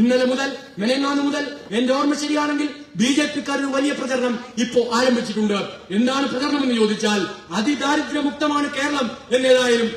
ഇന്നലെ മുതൽ മെനങ്ങാന്ന് മുതൽ എന്റെ ഓർമ്മ ശരിയാണെങ്കിൽ ബിജെപിക്കാരുടെ വലിയ പ്രചരണം ഇപ്പോ ആരംഭിച്ചിട്ടുണ്ട്. എന്താണ് പ്രചരണം എന്ന് ചോദിച്ചാൽ അതിദാരിദ്ര്യമുക്തമാണ് കേരളം എന്നേതായാലും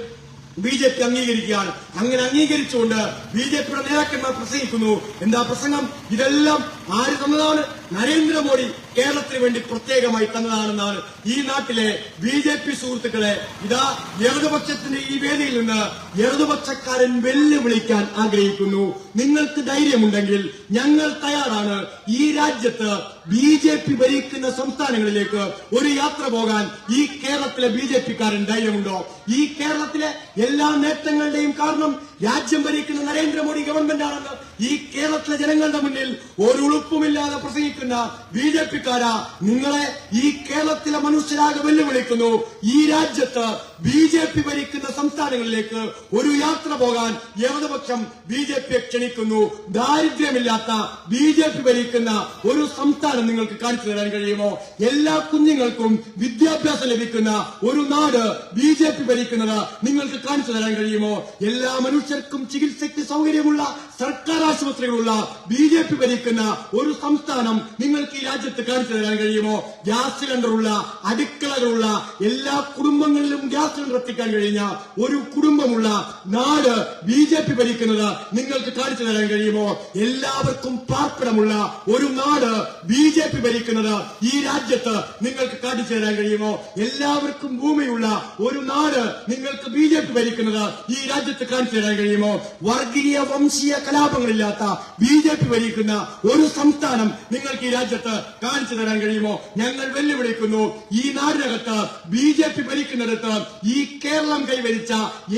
ബിജെപി അംഗീകരിക്കുകയാണ്. അങ്ങനെ അംഗീകരിച്ചുകൊണ്ട് ബിജെപിയുടെ നേതാക്കന്മാർ പ്രസംഗിക്കുന്നു. എന്താ പ്രസംഗം? ഇതെല്ലാം ആര് തന്നതാണ്? നരേന്ദ്രമോദി കേരളത്തിന് വേണ്ടി പ്രത്യേകമായി തന്നതാണെന്നാണ്. ഈ നാട്ടിലെ ബിജെപി സുഹൃത്തുക്കളെ ഇതാ ഇടതുപക്ഷത്തിന്റെ ഈ വേദിയിൽ നിന്ന് ഇടതുപക്ഷക്കാരൻ വെല്ലുവിളിക്കാൻ ആഗ്രഹിക്കുന്നു. നിങ്ങൾക്ക് ധൈര്യമുണ്ടെങ്കിൽ ഞങ്ങൾ തയ്യാറാണ് ഈ രാജ്യത്ത് ബിജെപി ഭരിക്കുന്ന സംസ്ഥാനങ്ങളിലേക്ക് ഒരു യാത്ര പോകാൻ. ഈ കേരളത്തിലെ ബിജെപിക്കാരൻ ധൈര്യമുണ്ടോ? ഈ കേരളത്തിലെ എല്ലാ നേട്ടങ്ങളുടെയും കാരണം രാജ്യം ഭരിക്കുന്ന നരേന്ദ്രമോദി ഗവൺമെന്റ് ആണെന്ന് ഈ കേരളത്തിലെ ജനങ്ങളുടെ മുന്നിൽ ഒരു ഉളുപ്പുമില്ലാതെ പ്രസംഗിക്കുന്ന ബിജെപിക്കാരാ നിങ്ങളെ ഈ കേരളത്തിലെ മനുഷ്യരാകെ വെല്ലുവിളിക്കുന്നു. ഈ രാജ്യത്ത് ബിജെപി ഭരിക്കുന്ന സംസ്ഥാനങ്ങളിലേക്ക് ഒരു യാത്ര പോകാൻ ഇടതുപക്ഷം ബിജെപിയെ ക്ഷണിക്കുന്നു. ദാരിദ്ര്യമില്ലാത്ത ബിജെപി ഭരിക്കുന്ന ഒരു സംസ്ഥാനം നിങ്ങൾക്ക് കാണിച്ചു തരാൻ കഴിയുമോ? എല്ലാ കുഞ്ഞുങ്ങൾക്കും വിദ്യാഭ്യാസം ലഭിക്കുന്ന ഒരു നാട് ബിജെപി ഭരിക്കുന്നത് നിങ്ങൾക്ക് കാണിച്ചു തരാൻ കഴിയുമോ? എല്ലാ മനുഷ്യർക്കും ചികിത്സയ്ക്ക് സൗകര്യമുള്ള സർക്കാർ ആശുപത്രികളുള്ള ബിജെപി ഭരിക്കുന്ന ഒരു സംസ്ഥാനം നിങ്ങൾക്ക് ഈ രാജ്യത്ത് കാണിച്ചു തരാൻ കഴിയുമോ? ഗ്യാസ് സിലിണ്ടറുള്ള അടുക്കളകളുള്ള എല്ലാ കുടുംബങ്ങളിലും ഗ്യാസ് സിലിണ്ടർ എത്തിക്കാൻ കഴിഞ്ഞ ഒരു കുടുംബമുള്ള നാട് ബിജെപി ഭരിക്കുന്നത് നിങ്ങൾക്ക് കാണിച്ചു തരാൻ കഴിയുമോ? എല്ലാവർക്കും പാർപ്പിടമുള്ള ഒരു നാട് ബിജെപി ഭരിക്കുന്നത് ഈ രാജ്യത്ത് നിങ്ങൾക്ക് കാണിച്ചു തരാൻ കഴിയുമോ? എല്ലാവർക്കും ഭൂമിയുള്ള ഒരു നാട് നിങ്ങൾക്ക് ബിജെപി ഭരിക്കുന്നത് ഈ രാജ്യത്ത് കാണിച്ചു തരാൻ കഴിയുമോ? വർഗീയ വംശീയ കലാപങ്ങളില്ലാത്ത ബിജെപി ഭരിക്കുന്ന ഒരു സംസ്ഥാനം നിങ്ങൾക്ക് ഈ രാജ്യത്ത് കാണിച്ചു തരാൻ കഴിയുമോ? ഞങ്ങൾ വെല്ലുവിളിക്കുന്നു. ഈ നാടിനകത്ത് ബിജെപി ഭരിക്കുന്നിടത്ത് ഈ കേരളം കൈവരിച്ച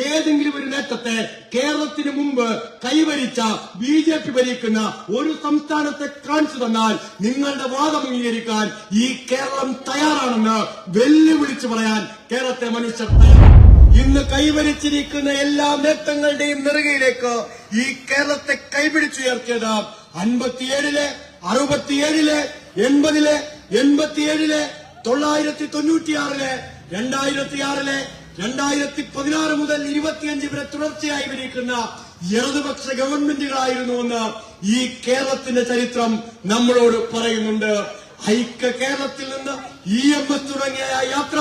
ഏതെങ്കിലും ഒരു നേട്ടത്തെ കേരളത്തിന് മുമ്പ് കൈവരിച്ച ബിജെപി ഭരിക്കുന്ന ഒരു സംസ്ഥാനത്തെ കാണിച്ചു തന്നാൽ നിങ്ങളുടെ വാദം അംഗീകരിക്കാൻ ഈ കേരളം തയ്യാറാണെന്ന് വെല്ലുവിളിച്ചു പറയാൻ കേരളത്തെ മനുഷ്യർ തയ്യാറാണ്. ഇന്ന് കൈവരിച്ചിരിക്കുന്ന എല്ലാ നേട്ടങ്ങളുടെയും നെറുകയിലേക്ക് ഈ കേരളത്തെ കൈപിടിച്ചുയർത്തിയത് 57-ലെ 67-ലെ 80-ലെ 87-ലെ 996-ലെ 2006-ലെ 2016 മുതൽ 25 വരെ തുടർച്ചയായി ഭരിക്കുന്ന ഇടതുപക്ഷ ഗവൺമെന്റുകളായിരുന്നുവെന്ന് ഈ കേരളത്തിന്റെ ചരിത്രം നമ്മളോട് പറയുന്നുണ്ട്. ഐക്യ കേരളത്തിൽ നിന്ന് EMS തുടങ്ങിയ യാത്ര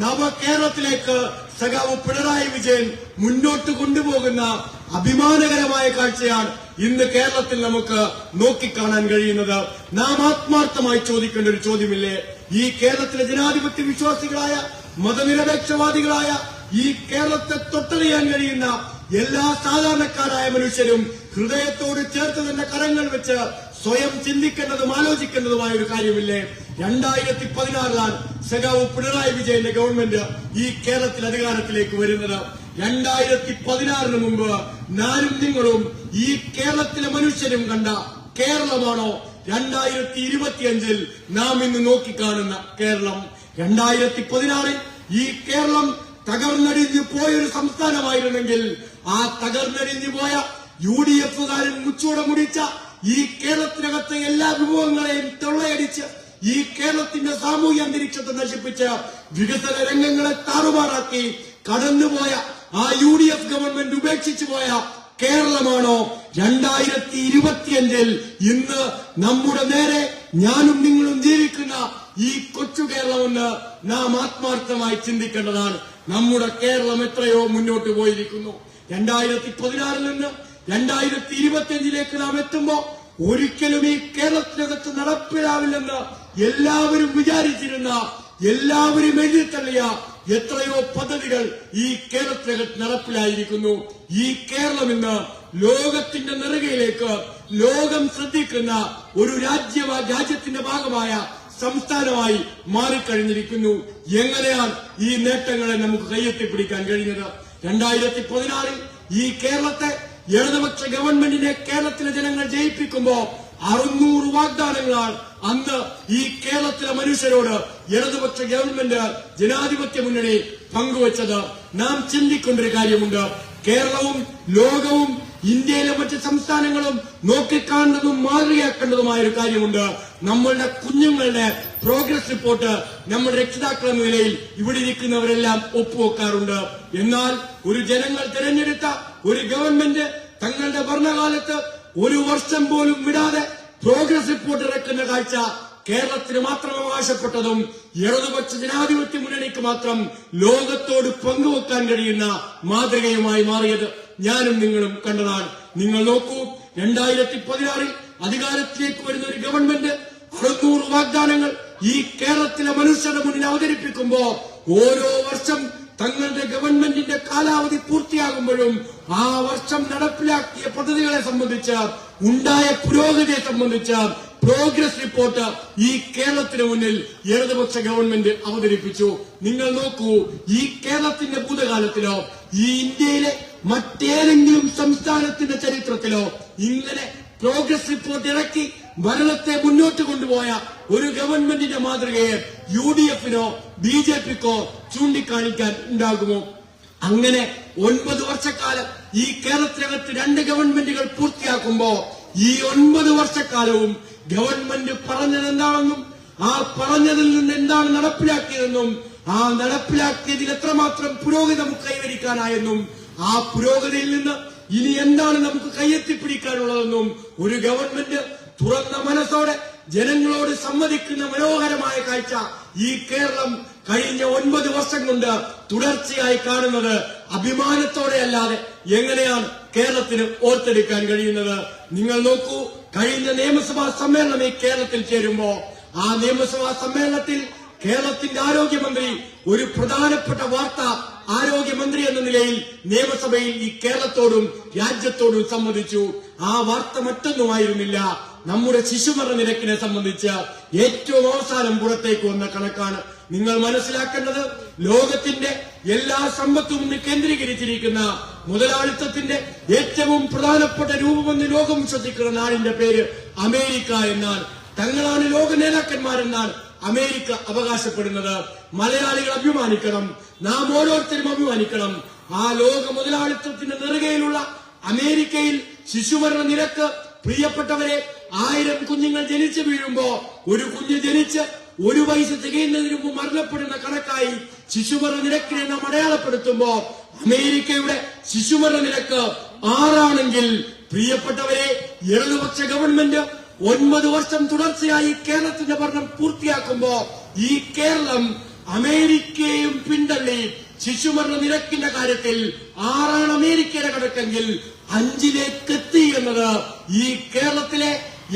നവകേരളത്തിലേക്ക് സഖാവ് പിണറായി വിജയൻ മുന്നോട്ട് കൊണ്ടുപോകുന്ന അഭിമാനകരമായ കാഴ്ചയാണ് ഇന്ന് കേരളത്തിൽ നമുക്ക് നോക്കിക്കാണാൻ കഴിയുന്നത്. നാം ആത്മാർത്ഥമായി ചോദിക്കേണ്ട ഒരു ചോദ്യമില്ലേ? ഈ കേരളത്തിലെ ജനാധിപത്യ വിശ്വാസികളായ മതനിരപേക്ഷവാദികളായ ഈ കേരളത്തെ തൊട്ടറിയാൻ കഴിയുന്ന എല്ലാ സാധാരണക്കാരായ മനുഷ്യരും ഹൃദയത്തോട് ചേർത്ത് തന്നെ കരങ്ങൾ വെച്ച് സ്വയം ചിന്തിക്കേണ്ടതും ആലോചിക്കേണ്ടതുമായ ഒരു കാര്യമില്ലേ? 2016-ലാണ് സഖാവ് പിണറായി വിജയന്റെ ഗവൺമെന്റ് ഈ കേരളത്തിൽ അധികാരത്തിലേക്ക് വരുന്നത്. 2016 മുമ്പ് ഞാനും നിങ്ങളും ഈ കേരളത്തിലെ മനുഷ്യരും കണ്ട കേരളമാണോ 2025 നാം ഇന്ന് നോക്കിക്കാണുന്ന കേരളം? 2016 ഈ കേരളം തകർന്നടിഞ്ഞു പോയൊരു സംസ്ഥാനമായിരുന്നെങ്കിൽ ആ തകർന്നടിഞ്ഞു പോയ UDF-കാരൻ മുച്ചൂടെ മുടിച്ച ഈ കേരളത്തിനകത്തെ എല്ലാ വിഭവങ്ങളെയും തൊള്ളയടിച്ച് ഈ കേരളത്തിന്റെ സാമൂഹ്യ അന്തരീക്ഷത്തെ നശിപ്പിച്ച് വികസന രംഗങ്ങളെ താറുമാറാക്കി കടന്നുപോയ ആ UDF ഗവൺമെന്റ് ഉപേക്ഷിച്ചു പോയ കേരളമാണോ 2025 ഇന്ന് നമ്മുടെ നേരെ ഞാനും നിങ്ങളും ജീവിക്കുന്ന ഈ കൊച്ചു കേരളമെന്ന് നാം ആത്മാർത്ഥമായി ചിന്തിക്കേണ്ടതാണ്. നമ്മുടെ കേരളം എത്രയോ മുന്നോട്ട് പോയിരിക്കുന്നു. 2016 നിന്ന് 2025 നാം എത്തുമ്പോ ഒരിക്കലും ഈ കേരളത്തിനകത്ത് നടപ്പിലാവില്ലെന്ന് എല്ലാവരും വിചാരിച്ചിരുന്ന, എല്ലാവരും എഴുതിത്തള്ളിയ എത്രയോ പദ്ധതികൾ ഈ കേരളത്തിനകത്ത് നടപ്പിലായിരിക്കുന്നു. ഈ കേരളം ഇന്ന് ലോകത്തിന്റെ നെറുകയിലേക്ക് ലോകം ശ്രദ്ധിക്കുന്ന ഒരു രാജ്യത്തിന്റെ ഭാഗമായ സംസ്ഥാനമായി മാറിക്കഴിഞ്ഞിരിക്കുന്നു. എങ്ങനെയാണ് ഈ നേട്ടങ്ങളെ നമുക്ക് കയ്യെത്തിപ്പിടിക്കാൻ കഴിഞ്ഞത്? 2016 ഈ കേരളത്തെ ഇടതുപക്ഷ ഗവൺമെന്റിനെ കേരളത്തിലെ ജനങ്ങൾ ജയിപ്പിക്കുമ്പോ 600 വാഗ്ദാനങ്ങളാണ് അന്ന് ഈ കേരളത്തിലെ മനുഷ്യരോട് ഇടതുപക്ഷ ഗവൺമെന്റ് ജനാധിപത്യ മുന്നണി പങ്കുവച്ചത്. നാം ചിന്തിക്കേണ്ട ഒരു കാര്യമുണ്ട്. കേരളവും ലോകവും ഇന്ത്യയിലെ മറ്റ് സംസ്ഥാനങ്ങളും നോക്കിക്കാണുന്നതും മാതൃകയാക്കേണ്ടതുമായ ഒരു കാര്യമുണ്ട്. നമ്മളുടെ കുഞ്ഞുങ്ങളുടെ പ്രോഗ്രസ് റിപ്പോർട്ട് നമ്മുടെ രക്ഷിതാക്കൾ എന്ന നിലയിൽ ഇവിടെ ഇരിക്കുന്നവരെല്ലാം ഒപ്പുവെക്കാറുണ്ട്. എന്നാൽ ഒരു ജനങ്ങൾ തിരഞ്ഞെടുത്ത ഒരു ഗവൺമെന്റ് തങ്ങളുടെ ഭരണകാലത്ത് ഒരു വർഷം പോലും വിടാതെ പ്രോഗ്രസ് റിപ്പോർട്ട് ഇറക്കുന്ന കാഴ്ച കേരളത്തിന് മാത്രം അവകാശപ്പെട്ടതും ഇടതുപക്ഷ ജനാധിപത്യ മുന്നണിക്ക് മാത്രം ലോകത്തോട് പങ്കുവെക്കാൻ കഴിയുന്ന മാതൃകയുമായി മാറിയത് ഞാനും നിങ്ങളും കണ്ടതാണ്. നിങ്ങൾ നോക്കൂ, 2016 അധികാരത്തിലേക്ക് വരുന്ന ഒരു ഗവൺമെന്റ് 600 വാഗ്ദാനങ്ങൾ ഈ കേരളത്തിലെ മനുഷ്യരുടെ മുന്നിൽ അവതരിപ്പിക്കുമ്പോ ഓരോ വർഷം തങ്ങളുടെ ഗവൺമെന്റിന്റെ കാലാവധി പൂർത്തിയാകുമ്പോഴും ആ വർഷം നടപ്പിലാക്കിയ പദ്ധതികളെ സംബന്ധിച്ച് ഉണ്ടായ പുരോഗതിയെ സംബന്ധിച്ച് പ്രോഗ്രസ് റിപ്പോർട്ട് ഈ കേരളത്തിന് മുന്നിൽ ഇടതുപക്ഷ ഗവൺമെന്റ് അവതരിപ്പിച്ചു. നിങ്ങൾ നോക്കൂ, ഈ കേരളത്തിന്റെ ഭൂതകാലത്തിലോ ഈ ഇന്ത്യയിലെ മറ്റേതെങ്കിലും സംസ്ഥാനത്തിന്റെ ചരിത്രത്തിലോ ഇങ്ങനെ പ്രോഗ്രസ് റിപ്പോർട്ട് ഇറക്കി ഭരണത്തെ മുന്നോട്ട് കൊണ്ടുപോയ ഒരു ഗവൺമെന്റിന്റെ മാതൃകയെ UDF-നോ BJP-ക്കോ ചൂണ്ടിക്കാണിക്കാൻ ഉണ്ടാകുമോ? അങ്ങനെ 9 വർഷക്കാലം ഈ കേരളത്തിനകത്ത് 2 ഗവൺമെന്റുകൾ പൂർത്തിയാക്കുമ്പോ ഈ 9 വർഷക്കാലവും ഗവൺമെന്റ് പറഞ്ഞത് എന്താണെന്നും ആ പറഞ്ഞതിൽ നിന്ന് എന്താണ് നടപ്പിലാക്കിയതെന്നും ആ നടപ്പിലാക്കിയതിൽ എത്രമാത്രം പുരോഗതി നമുക്ക് കൈവരിക്കാനായെന്നും ആ പുരോഗതിയിൽ നിന്ന് ഇനി എന്താണ് നമുക്ക് കയ്യെത്തിപ്പിടിക്കാനുള്ളതെന്നും ഒരു ഗവൺമെന്റ് തുറന്ന മനസ്സോടെ ജനങ്ങളോട് സമ്മതിക്കുന്ന മനോഹരമായ കാഴ്ച ഈ കേരളം കഴിഞ്ഞ 9 വർഷം കൊണ്ട് തുടർച്ചയായി കാണുന്നത് അഭിമാനത്തോടെ അല്ലാതെ എങ്ങനെയാണ് കേരളത്തിന് ഓർത്തെടുക്കാൻ കഴിയുന്നത്? നിങ്ങൾ നോക്കൂ, കഴിഞ്ഞ നിയമസഭാ സമ്മേളനം ഈ കേരളത്തിൽ ചേരുമ്പോ ആ നിയമസഭാ സമ്മേളനത്തിൽ കേരളത്തിന്റെ ആരോഗ്യമന്ത്രി ഒരു പ്രധാനപ്പെട്ട വാർത്ത ആരോഗ്യമന്ത്രി എന്ന നിലയിൽ നിയമസഭയിൽ ഈ കേരളത്തോടും രാജ്യത്തോടും സംവദിച്ചു. ആ വാർത്ത മറ്റൊന്നുമായിരുന്നില്ല, നമ്മുടെ ശിശുമരണ നിരക്കിനെ സംബന്ധിച്ച് ഏറ്റവും അവസാനം പുറത്തേക്ക് വന്ന കണക്കാണ്. നിങ്ങൾ മനസ്സിലാക്കേണ്ടത്, ലോകത്തിന്റെ എല്ലാ സമ്പത്തും ഇന്ന് കേന്ദ്രീകരിച്ചിരിക്കുന്ന മുതലാളിത്തത്തിന്റെ ഏറ്റവും പ്രധാനപ്പെട്ട രൂപമെന്ന് ലോകം വിശ്വസിക്കുന്ന നാടിന്റെ പേര് അമേരിക്ക എന്നാണ്. തങ്ങളാണ് ലോക നേതാക്കന്മാരെന്നാണ് അമേരിക്ക അവകാശപ്പെടുന്നത്. മലയാളികൾ അഭിമാനിക്കണം, നാം ഓരോരുത്തരും അഭിമാനിക്കണം. ആ ലോക മുതലാളിത്തത്തിന്റെ നെറുകയിലുള്ള അമേരിക്കയിൽ ശിശുമരണ നിരക്ക്, പ്രിയപ്പെട്ടവരെ, 1000 കുഞ്ഞുങ്ങൾ ജനിച്ചു വീഴുമ്പോ ഒരു കുഞ്ഞ് ജനിച്ച് 1 വയസ്സ് തികയുന്നതിന് മുമ്പ് മരണപ്പെടുന്ന കണക്കായി ശിശുമരണ നിരക്കിനെ നാം അടയാളപ്പെടുത്തുമ്പോ അമേരിക്കയുടെ ശിശുമരണ നിരക്ക് 6 ആണെങ്കിൽ, പ്രിയപ്പെട്ടവരെ, ഇടതുപക്ഷ ഗവൺമെന്റ് 9 വർഷം തുടർച്ചയായി കേരളത്തിന്റെ ഭരണം പൂർത്തിയാക്കുമ്പോ ഈ കേരളം അമേരിക്കയും പിന്തള്ളി ശിശുമരണ നിരക്കിന്റെ കാര്യത്തിൽ 6 അമേരിക്കയുടെ കണക്കെങ്കിൽ 5 എത്തി എന്നത് ഈ കേരളത്തിലെ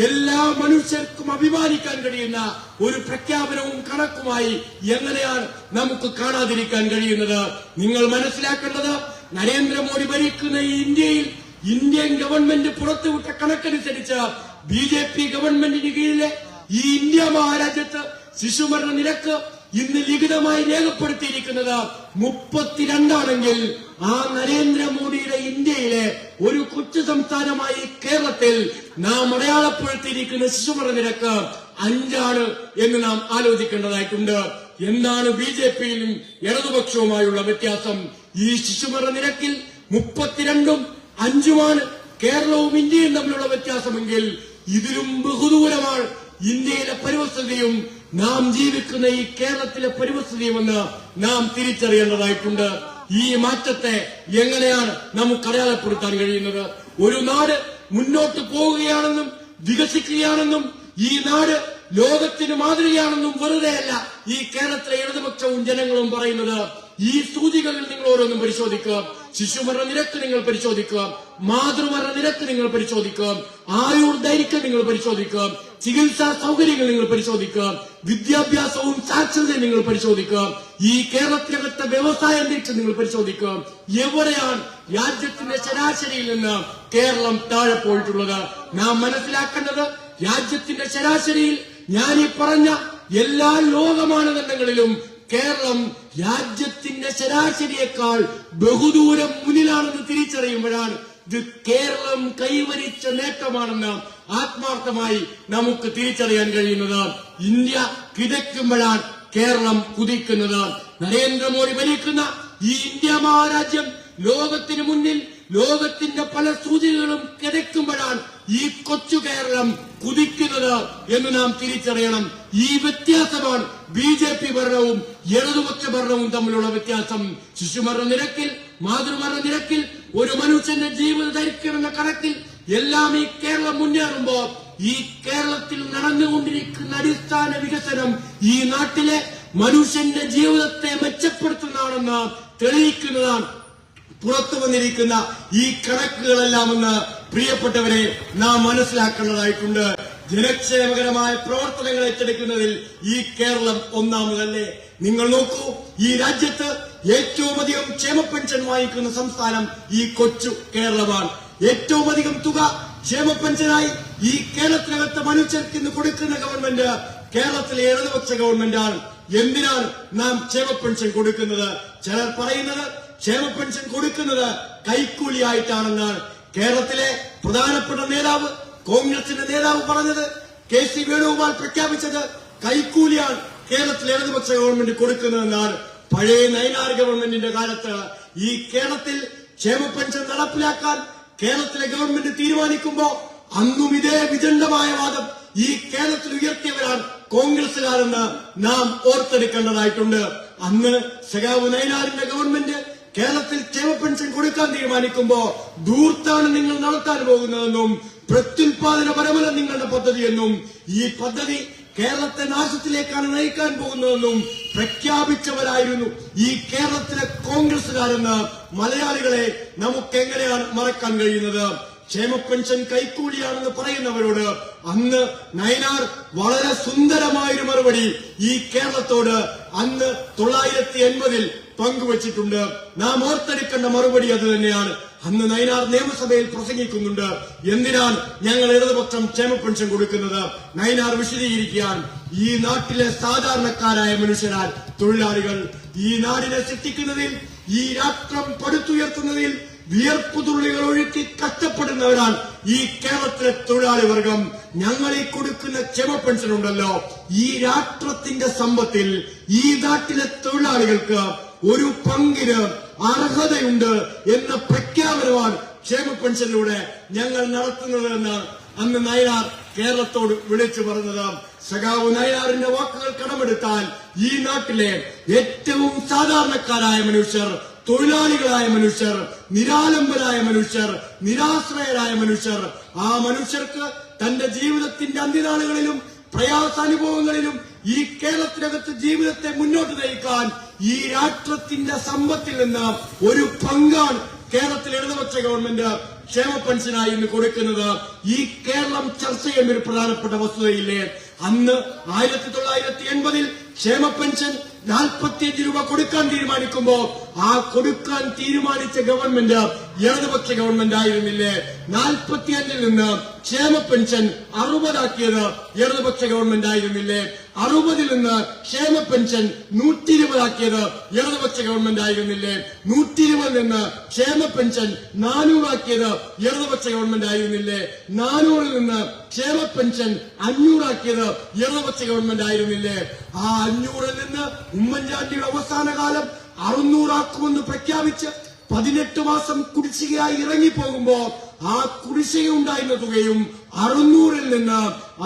എല്ലാ മനുഷ്യർക്കും അഭിമാനിക്കാൻ കഴിയുന്ന ഒരു പ്രഖ്യാപനവും കണക്കുമായി എങ്ങനെയാണ് നമുക്ക് കാണാതിരിക്കാൻ കഴിയുന്നത്? നിങ്ങൾ മനസ്സിലാക്കേണ്ടത്, നരേന്ദ്രമോദി ഭരിക്കുന്ന ഈ ഇന്ത്യയിൽ ഇന്ത്യൻ ഗവൺമെന്റ് പുറത്തുവിട്ട കണക്കനുസരിച്ച് BJP ഗവൺമെന്റിന് കീഴിലെ ഈ ഇന്ത്യ മഹാരാജ്യത്ത് ശിശുമരണ നിരക്ക് ഇന്ന് ലിഖിതമായി രേഖപ്പെടുത്തിയിരിക്കുന്നത് 32 ആണെങ്കിൽ, ആ നരേന്ദ്രമോദിയുടെ ഇന്ത്യയിലെ ഒരു കൊച്ചു സംസ്ഥാനമായി കേരളത്തിൽ നാം അടയാളപ്പെടുത്തിയിരിക്കുന്ന ശിശുമരണ നിരക്ക് 5 ആണ് എന്ന് നാം ആലോചിക്കേണ്ടതായിട്ടുണ്ട്. എന്താണ് BJP-യിലും ഇടതുപക്ഷവുമായുള്ള വ്യത്യാസം? ഈ ശിശുമരണ നിരക്കിൽ 32ഉം 5ഉമാണ് കേരളവും ഇന്ത്യയും തമ്മിലുള്ള വ്യത്യാസമെങ്കിൽ, ഇതിലും ബഹുദൂരമാണ് ഇന്ത്യയിലെ പരിസ്ഥിതിയും നാം ജീവിക്കുന്ന ഈ കേരളത്തിലെ പരിസ്ഥിതിയുമെന്ന് നാം തിരിച്ചറിയേണ്ടതായിട്ടുണ്ട്. ഈ മാറ്റത്തെ എങ്ങനെയാണ് നമുക്ക് അടയാളപ്പെടുത്താൻ കഴിയുന്നത്? ഒരു നാട് മുന്നോട്ട് പോവുകയാണെന്നും വികസിക്കുകയാണെന്നും ഈ നാട് ലോകത്തിന് മാതൃകയാണെന്നും വെറുതെയല്ല ഈ കേരളത്തിലെ ഇടതുപക്ഷവും ജനങ്ങളും പറയുന്നത്. ഈ സൂചികകൾ നിങ്ങൾ ഓരോന്നും പരിശോധിക്കുക. ശിശുമരണ നിരക്ക് നിങ്ങൾ പരിശോധിക്കുക, മാതൃമരണ നിരക്ക് നിങ്ങൾ പരിശോധിക്കുക, ആയുർദൈർഘ്യം നിങ്ങൾ പരിശോധിക്കുക, ചികിത്സാ സൗകര്യങ്ങൾ നിങ്ങൾ പരിശോധിക്കുക, വിദ്യാഭ്യാസവും സാക്ഷരതയും നിങ്ങൾ പരിശോധിക്കുക, ഈ കേരളത്തിനകത്തെ വ്യവസായ അന്തരീക്ഷം നിങ്ങൾ പരിശോധിക്കുക. എവിടെയാണ് രാജ്യത്തിന്റെ ശരാശരിയിൽ നിന്ന് കേരളം താഴെ പോയിട്ടുള്ളത്? നാം മനസ്സിലാക്കേണ്ടത്, രാജ്യത്തിന്റെ ശരാശരിയിൽ ഞാൻ ഈ പറഞ്ഞ എല്ലാ ലോക മാനദണ്ഡങ്ങളിലും കേരളം രാജ്യത്തിന്റെ ശരാശരിയേക്കാൾ ബഹുദൂരം മുന്നിലാണെന്ന് തിരിച്ചറിയുമ്പോഴാണ് ഇത് കേരളം കൈവരിച്ച നേട്ടമാണെന്ന് ആത്മാർത്ഥമായി നമുക്ക് തിരിച്ചറിയാൻ കഴിയുന്നത്. ഇന്ത്യ കിതയ്ക്കുമ്പോഴാണ് കേരളം കുതിക്കുന്നത്. നരേന്ദ്രമോദി ഭരിക്കുന്ന ഈ ഇന്ത്യ മഹാരാജ്യം ലോകത്തിന് മുന്നിൽ ലോകത്തിന്റെ പല സൂചികകളും കിതയ്ക്കുമ്പോഴാണ് ഈ കൊച്ചു കേരളം കുതിക്കുന്നത് എന്ന് നാം തിരിച്ചറിയണം. ഈ വ്യത്യാസമാണ് BJP ഭരണവും ഇടതുപക്ഷ ഭരണവും തമ്മിലുള്ള വ്യത്യാസം. ശിശുമരണ നിരക്കിൽ, മാതൃമരണ നിരക്കിൽ, ഒരു മനുഷ്യന്റെ ജീവിത ദൈർഘ്യം എന്ന കണക്കിൽ എല്ലാം ഈ കേരളം മുന്നേറുമ്പോ ഈ കേരളത്തിൽ നടന്നുകൊണ്ടിരിക്കുന്ന അടിസ്ഥാന വികസനം ഈ നാട്ടിലെ മനുഷ്യന്റെ ജീവിതത്തെ മെച്ചപ്പെടുത്തുന്നതാണെന്ന് തെളിയിക്കുന്നതാണ് പുറത്തു വന്നിരിക്കുന്ന ഈ കണക്കുകളെല്ലാം എന്ന് പ്രിയപ്പെട്ടവരെ നാം മനസ്സിലാക്കേണ്ടതായിട്ടുണ്ട്. ജനക്ഷേമകരമായ പ്രവർത്തനങ്ങൾ ഏറ്റെടുക്കുന്നതിൽ ഈ കേരളം ഒന്നാമതല്ലേ? നിങ്ങൾ നോക്കൂ, ഈ രാജ്യത്ത് ഏറ്റവും അധികം ക്ഷേമ പെൻഷൻ വാങ്ങിക്കുന്ന സംസ്ഥാനം ഈ കൊച്ചു കേരളമാണ്. ഏറ്റവും അധികം തുക ക്ഷേമ പെൻഷനായി ഈ കേരളത്തിനകത്ത് മനുഷ്യർക്ക് ഇന്ന് കൊടുക്കുന്ന ഗവൺമെന്റ് കേരളത്തിലെ ഇടതുപക്ഷ ഗവൺമെന്റാണ്. എന്തിനാണ് നാം ക്ഷേമ പെൻഷൻ കൊടുക്കുന്നത്? ചിലർ പറയുന്നത് ക്ഷേമ പെൻഷൻ കൊടുക്കുന്നത് കൈക്കൂലിയായിട്ടാണെന്നാണ്. കേരളത്തിലെ പ്രധാനപ്പെട്ട നേതാവ്, കോൺഗ്രസിന്റെ നേതാവ് പറഞ്ഞത്, കെ.സി. വേണുഗോപാൽ പ്രഖ്യാപിച്ചത് കൈക്കൂലിയാണ് കേരളത്തിലെ ഇടതുപക്ഷ ഗവൺമെന്റ് കൊടുക്കുന്നതെന്നാണ്. പഴയ നയനാർ ഗവൺമെന്റിന്റെ കാലത്ത് ഈ കേരളത്തിൽ ക്ഷേമ പെൻഷൻ നടപ്പിലാക്കാൻ കേരളത്തിലെ ഗവൺമെന്റ് തീരുമാനിക്കുമ്പോ അന്നും ഇതേ വിദണ്ഡമായ വാദം ഈ കേരളത്തിൽ ഉയർത്തിയവരാണ് കോൺഗ്രസുകാരെന്ന് നാം ഓർത്തെടുക്കേണ്ടതായിട്ടുണ്ട്. അന്ന് സഖാവ് നയനാറിന്റെ ഗവൺമെന്റ് കേരളത്തിൽ ക്ഷേമ പെൻഷൻ കൊടുക്കാൻ തീരുമാനിക്കുമ്പോ ധൂർത്താണ് നിങ്ങൾ നടത്താൻ പോകുന്നതെന്നും പ്രത്യുൽപാദനപരമല്ല നിങ്ങളുടെ പദ്ധതിയെന്നും ഈ പദ്ധതി കേരളത്തെ നാശത്തിലേക്കാണ് നയിക്കാൻ പോകുന്നതെന്നും പ്രഖ്യാപിച്ചവരായിരുന്നു ഈ കേരളത്തിലെ കോൺഗ്രസുകാരെന്ന് മലയാളികളെ നമുക്ക് എങ്ങനെയാണ് മറക്കാൻ കഴിയുന്നത്? ക്ഷേമ പെൻഷൻ കൈക്കൂലിയാണെന്ന് പറയുന്നവരോട് അന്ന് നയനാർ വളരെ സുന്ദരമായൊരു മറുപടി ഈ കേരളത്തോട് അന്ന് 1980-ൽ പങ്കുവച്ചിട്ടുണ്ട്. നാം ഓർത്തെടുക്കേണ്ട മറുപടി അത് തന്നെയാണ്. അന്ന് നയനാർ നിയമസഭയിൽ പ്രസംഗിക്കുന്നുണ്ട്. എന്തിനാണ് ഞങ്ങൾ ഇടതുപക്ഷം ക്ഷേമ പെൻഷൻ കൊടുക്കുന്നത്? നയനാർ വിശദീകരിക്കുകയാണ്. ഈ നാട്ടിലെ സാധാരണക്കാരായ മനുഷ്യരാൽ തൊഴിലാളികൾ ഈ നാടിനെ സൃഷ്ടിക്കുന്നതിൽ, ഈ രാഷ്ട്രം പടുത്തുയർത്തുന്നതിൽ വിയർപ്പുതുള്ളികൾ ഒഴുക്കി കഷ്ടപ്പെടുന്നവരാണ് ഈ കേരളത്തിലെ തൊഴിലാളി വർഗം. ഞങ്ങൾ ഈ കൊടുക്കുന്ന ക്ഷേമ പെൻഷൻ ഉണ്ടല്ലോ, ഈ രാഷ്ട്രത്തിന്റെ സമ്പത്തിൽ ഈ നാട്ടിലെ തൊഴിലാളികൾക്ക് ഒരു പങ്കിന് അർഹതയുണ്ട് എന്ന പ്രഖ്യാപനമാണ് ക്ഷേമ പെൻഷനിലൂടെ ഞങ്ങൾ നടത്തുന്നത് എന്നാണ് അന്ന് നയനാർ കേരളത്തോട് വിളിച്ചു പറഞ്ഞത്. സഖാവ് നയനാറിന്റെ വാക്കുകൾ കടമെടുത്താൽ ഈ നാട്ടിലെ ഏറ്റവും സാധാരണക്കാരായ മനുഷ്യർ, തൊഴിലാളികളായ മനുഷ്യർ, നിരാലംബരായ മനുഷ്യർ, നിരാശ്രയരായ മനുഷ്യർ, ആ മനുഷ്യർക്ക് തന്റെ ജീവിതത്തിന്റെ അന്ത്യനാളുകളിലും പ്രയാസാനുഭവങ്ങളിലും ഈ കേരളത്തിനകത്ത് ജീവിതത്തെ മുന്നോട്ട് നയിക്കാൻ ഈ രാഷ്ട്രത്തിന്റെ സമ്പത്തിൽ നിന്ന് ഒരു പങ്കാണ് കേരളത്തിലെ ഇടതുപക്ഷ ഗവൺമെന്റ് ക്ഷേമ പെൻഷനായി ഇന്ന് കൊടുക്കുന്നത്. ഈ കേരളം ചർച്ച ചെയ്യുന്ന ഒരു പ്രധാനപ്പെട്ട വസ്തുതയില്ലേ? അന്ന് 1980-ൽ ക്ഷേമ പെൻഷൻ 45 രൂപ കൊടുക്കാൻ തീരുമാനിക്കുമ്പോ ആ കൊടുക്കാൻ തീരുമാനിച്ച ഗവൺമെന്റ് ഇടതുപക്ഷ ഗവൺമെന്റ് ആയിരുന്നില്ലേ? 45-ൽ നിന്ന് ക്ഷേമ പെൻഷൻ 60 ഇടതുപക്ഷ ഗവൺമെന്റ് ആയിരുന്നില്ലേ? 60-ൽ നിന്ന് ക്ഷേമ പെൻഷൻ 120 ഇടതുപക്ഷ ഗവൺമെന്റ് ആയിരുന്നില്ലേ? 120-ൽ നിന്ന് ക്ഷേമ പെൻഷൻ 400 ഇടതുപക്ഷ ഗവൺമെന്റ് ആയിരുന്നില്ലേ? 400-ൽ നിന്ന് ക്ഷേമ പെൻഷൻ 500 ഇടതുപക്ഷ ഗവൺമെന്റ് ആയിരുന്നില്ലേ? ആ 500-ൽ നിന്ന് ഉമ്മൻചാണ്ടിയുടെ അവസാന കാലം 600 പ്രഖ്യാപിച്ച് 18 മാസം കുടിശ്ശികയായി ഇറങ്ങിപ്പോകുമ്പോ ആ കുടിശ്ശിക ഉണ്ടായിരുന്ന തുകയും 600-ൽ നിന്ന്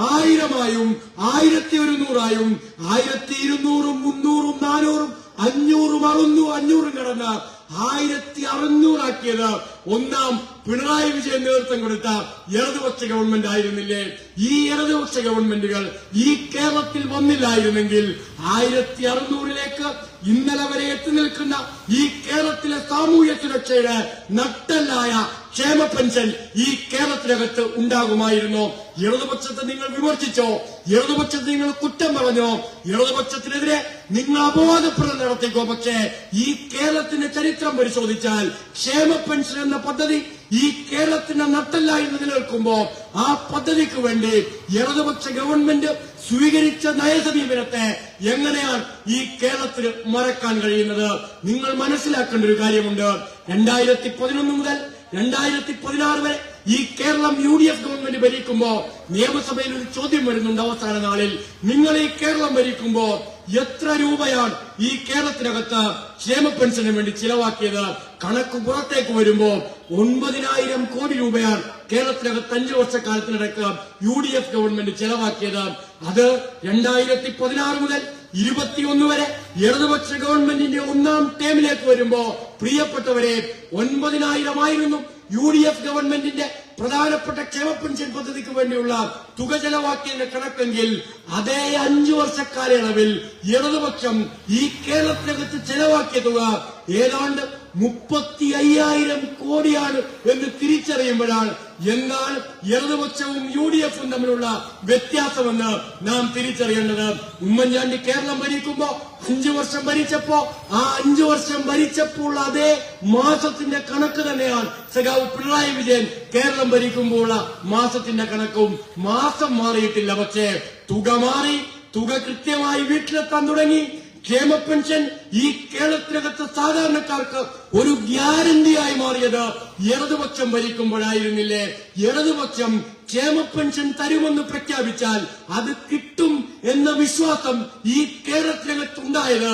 1000-ആയും 1100-ആയും 1200-ഉം 300-ഉം 400-ഉം 500-ഉം 500-ഉം കടന്ന് 1600 ഒന്നാം പിണറായി വിജയൻ നേതൃത്വം കൊടുത്ത ഇടതുപക്ഷ ഗവൺമെന്റ് ആയിരുന്നില്ലേ? ഈ ഇടതുപക്ഷ ഗവൺമെന്റുകൾ ഈ കേരളത്തിൽ വന്നില്ലായിരുന്നെങ്കിൽ 1600-ലേക്ക് ഇന്നലെ വരെ എത്തി നിൽക്കുന്ന ഈ കേരളത്തിലെ സാമൂഹ്യ സുരക്ഷയുടെ നട്ടെല്ലായ ക്ഷേമ പെൻഷൻ ഈ കേരളത്തിനകത്ത് ഉണ്ടാകുമായിരുന്നോ? ഇടതുപക്ഷത്തെ നിങ്ങൾ വിമർശിച്ചോ? ഇടതുപക്ഷത്തെ നിങ്ങൾ കുറ്റം പറഞ്ഞോ? ഇടതുപക്ഷത്തിനെതിരെ നിങ്ങൾ അപവാദപ്രചരണം നടത്തിക്കോ? പക്ഷേ ഈ കേരളത്തിന്റെ ചരിത്രം പരിശോധിച്ചാൽ ക്ഷേമ പെൻഷൻ എന്ന പദ്ധതി ഈ കേരളത്തിന്റെ നട്ടെല്ലായി നിലനിൽക്കുമ്പോ ആ പദ്ധതിക്ക് വേണ്ടി ഇടതുപക്ഷ ഗവൺമെന്റ് സ്വീകരിച്ച നയസമീപനത്തെ എങ്ങനെയാണ് ഈ കേരളത്തിന് മറക്കാൻ കഴിയുന്നത്? നിങ്ങൾ മനസ്സിലാക്കേണ്ട ഒരു കാര്യമുണ്ട്. 2011 മുതൽ 2016 വരെ ഈ കേരളം UDF ഗവൺമെന്റ് ഭരിക്കുമ്പോ നിയമസഭയിൽ ഒരു ചോദ്യം വരുന്നുണ്ട് അവസാന നാളിൽ. നിങ്ങൾ ഈ കേരളം ഭരിക്കുമ്പോ എത്ര രൂപയാണ് ഈ കേരളത്തിനകത്ത് ക്ഷേമ പെൻഷന് വേണ്ടി ചിലവാക്കിയത്? കണക്ക് പുറത്തേക്ക് വരുമ്പോ 9000 കോടി രൂപയാണ് കേരളത്തിനകത്ത് 5 വർഷക്കാലത്തിനിടയ്ക്ക് UDF ഗവൺമെന്റ് ചിലവാക്കിയത്. അത് 2016 മുതൽ 21 വരെ ഇടതുപക്ഷ ഗവൺമെന്റിന്റെ ഒന്നാം ടേമിലേക്ക് വരുമ്പോ പ്രിയപ്പെട്ടവരെ 9000 ആയിരുന്നു UDF ഗവൺമെന്റിന്റെ പ്രധാനപ്പെട്ട ക്ഷേമ പെൻഷൻ പദ്ധതിക്ക് വേണ്ടിയുള്ള തുക ചെലവാക്കിയതിന്റെ കണക്കെങ്കിൽ അതേ 5 വർഷ കാലയളവിൽ ഇടതുപക്ഷം ഈ കേരളത്തിനകത്ത് ചെലവാക്കിയ തുക ഏതാണ്ട് 35,000 കോടിയാണ് എന്ന് തിരിച്ചറിയുമ്പോഴാണ് എന്താണ് ഇടതുപക്ഷവും UDF-ഉം തമ്മിലുള്ള വ്യത്യാസമെന്ന് നാം തിരിച്ചറിയേണ്ടത്. ഉമ്മൻചാണ്ടി കേരളം ഭരിക്കുമ്പോ 5 വർഷം ഭരിച്ചപ്പോ ആ 5 വർഷം ഭരിച്ചപ്പോൾ അതേ മാസത്തിന്റെ കണക്ക് തന്നെയാണ് സഖാവ് പിണറായി വിജയൻ കേരളം ഭരിക്കുമ്പോഴുള്ള മാസത്തിന്റെ കണക്കും. മാസം മാറിയിട്ടില്ല, പക്ഷേ തുക മാറി. തുക കൃത്യമായി വീട്ടിലെത്താൻ തുടങ്ങി. ക്ഷേമ പെൻഷൻ ഈ കേരളത്തിനകത്ത് സാധാരണക്കാർക്ക് ഒരു ഗ്യാരണ്ടിയായി മാറിയത് ഇടതുപക്ഷം ഭരിക്കുമ്പോഴായിരുന്നില്ലേ? ഇടതുപക്ഷം ക്ഷേമ പെൻഷൻ തരുമെന്ന് പ്രഖ്യാപിച്ചാൽ അത് കിട്ടും എന്ന വിശ്വാസം ഈ കേരളത്തിനകത്തുണ്ടായത്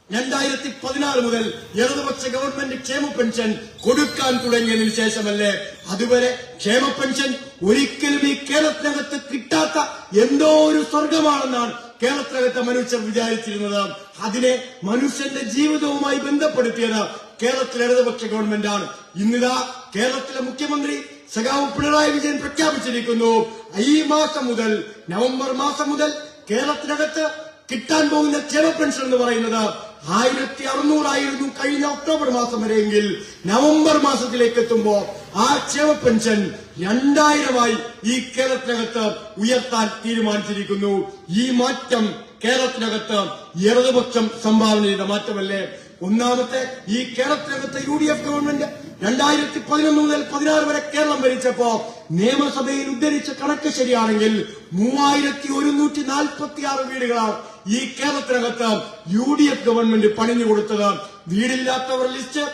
2016 മുതൽ ഇടതുപക്ഷ ഗവൺമെന്റ് ക്ഷേമ പെൻഷൻ കൊടുക്കാൻ തുടങ്ങിയതിനു ശേഷമല്ലേ? അതുവരെ ക്ഷേമ പെൻഷൻ ഒരിക്കലും ഈ കേരളത്തിനകത്ത് കിട്ടാത്ത എന്തോ ഒരു സ്വർഗമാണെന്നാണ് കേരളത്തിനകത്തെ മനുഷ്യർ വിചാരിച്ചിരുന്നത്. അതിനെ മനുഷ്യന്റെ ജീവിതവുമായി ബന്ധപ്പെടുത്തിയത് കേരളത്തിലെ ഇടതുപക്ഷ ഗവൺമെന്റാണ്. ഇന്നിതാ കേരളത്തിലെ മുഖ്യമന്ത്രി സഖാവ് പിണറായി വിജയൻ പ്രഖ്യാപിച്ചിരിക്കുന്നു, ഈ മാസം മുതൽ, നവംബർ മാസം മുതൽ കേരളത്തിനകത്ത് കിട്ടാൻ പോകുന്ന ക്ഷേമ പെൻഷൻ എന്ന് പറയുന്നത് 1,600 ആയിരുന്നു കഴിഞ്ഞ ഒക്ടോബർ മാസം വരെയെങ്കിൽ നവംബർ മാസത്തിലേക്ക് എത്തുമ്പോ ആ ക്ഷേമ പെൻഷൻ 2,000 ഈ കേരളത്തിനകത്ത് ഉയർത്താൻ തീരുമാനിച്ചിരിക്കുന്നു. ഈ മാറ്റം കേരളത്തിനകത്ത് ഇടതുപക്ഷം സംഭാവന ചെയ്ത മാറ്റമല്ലേ? ഒന്നാമത്തെ, ഈ കേരളത്തിനകത്ത് UDF ഗവൺമെന്റ് 2011 മുതൽ 16 വരെ കേരളം ഭരിച്ചപ്പോ നിയമസഭയിൽ ഉദ്ധരിച്ച കണക്ക് ശരിയാണെങ്കിൽ 3,146 വീടുകളാണ് ഈ കേരളത്തിനകത്ത് UDF ഗവൺമെന്റ് പണിഞ്ഞു കൊടുത്തത്. വീടില്ലാത്തവർ ലിസ്റ്റ്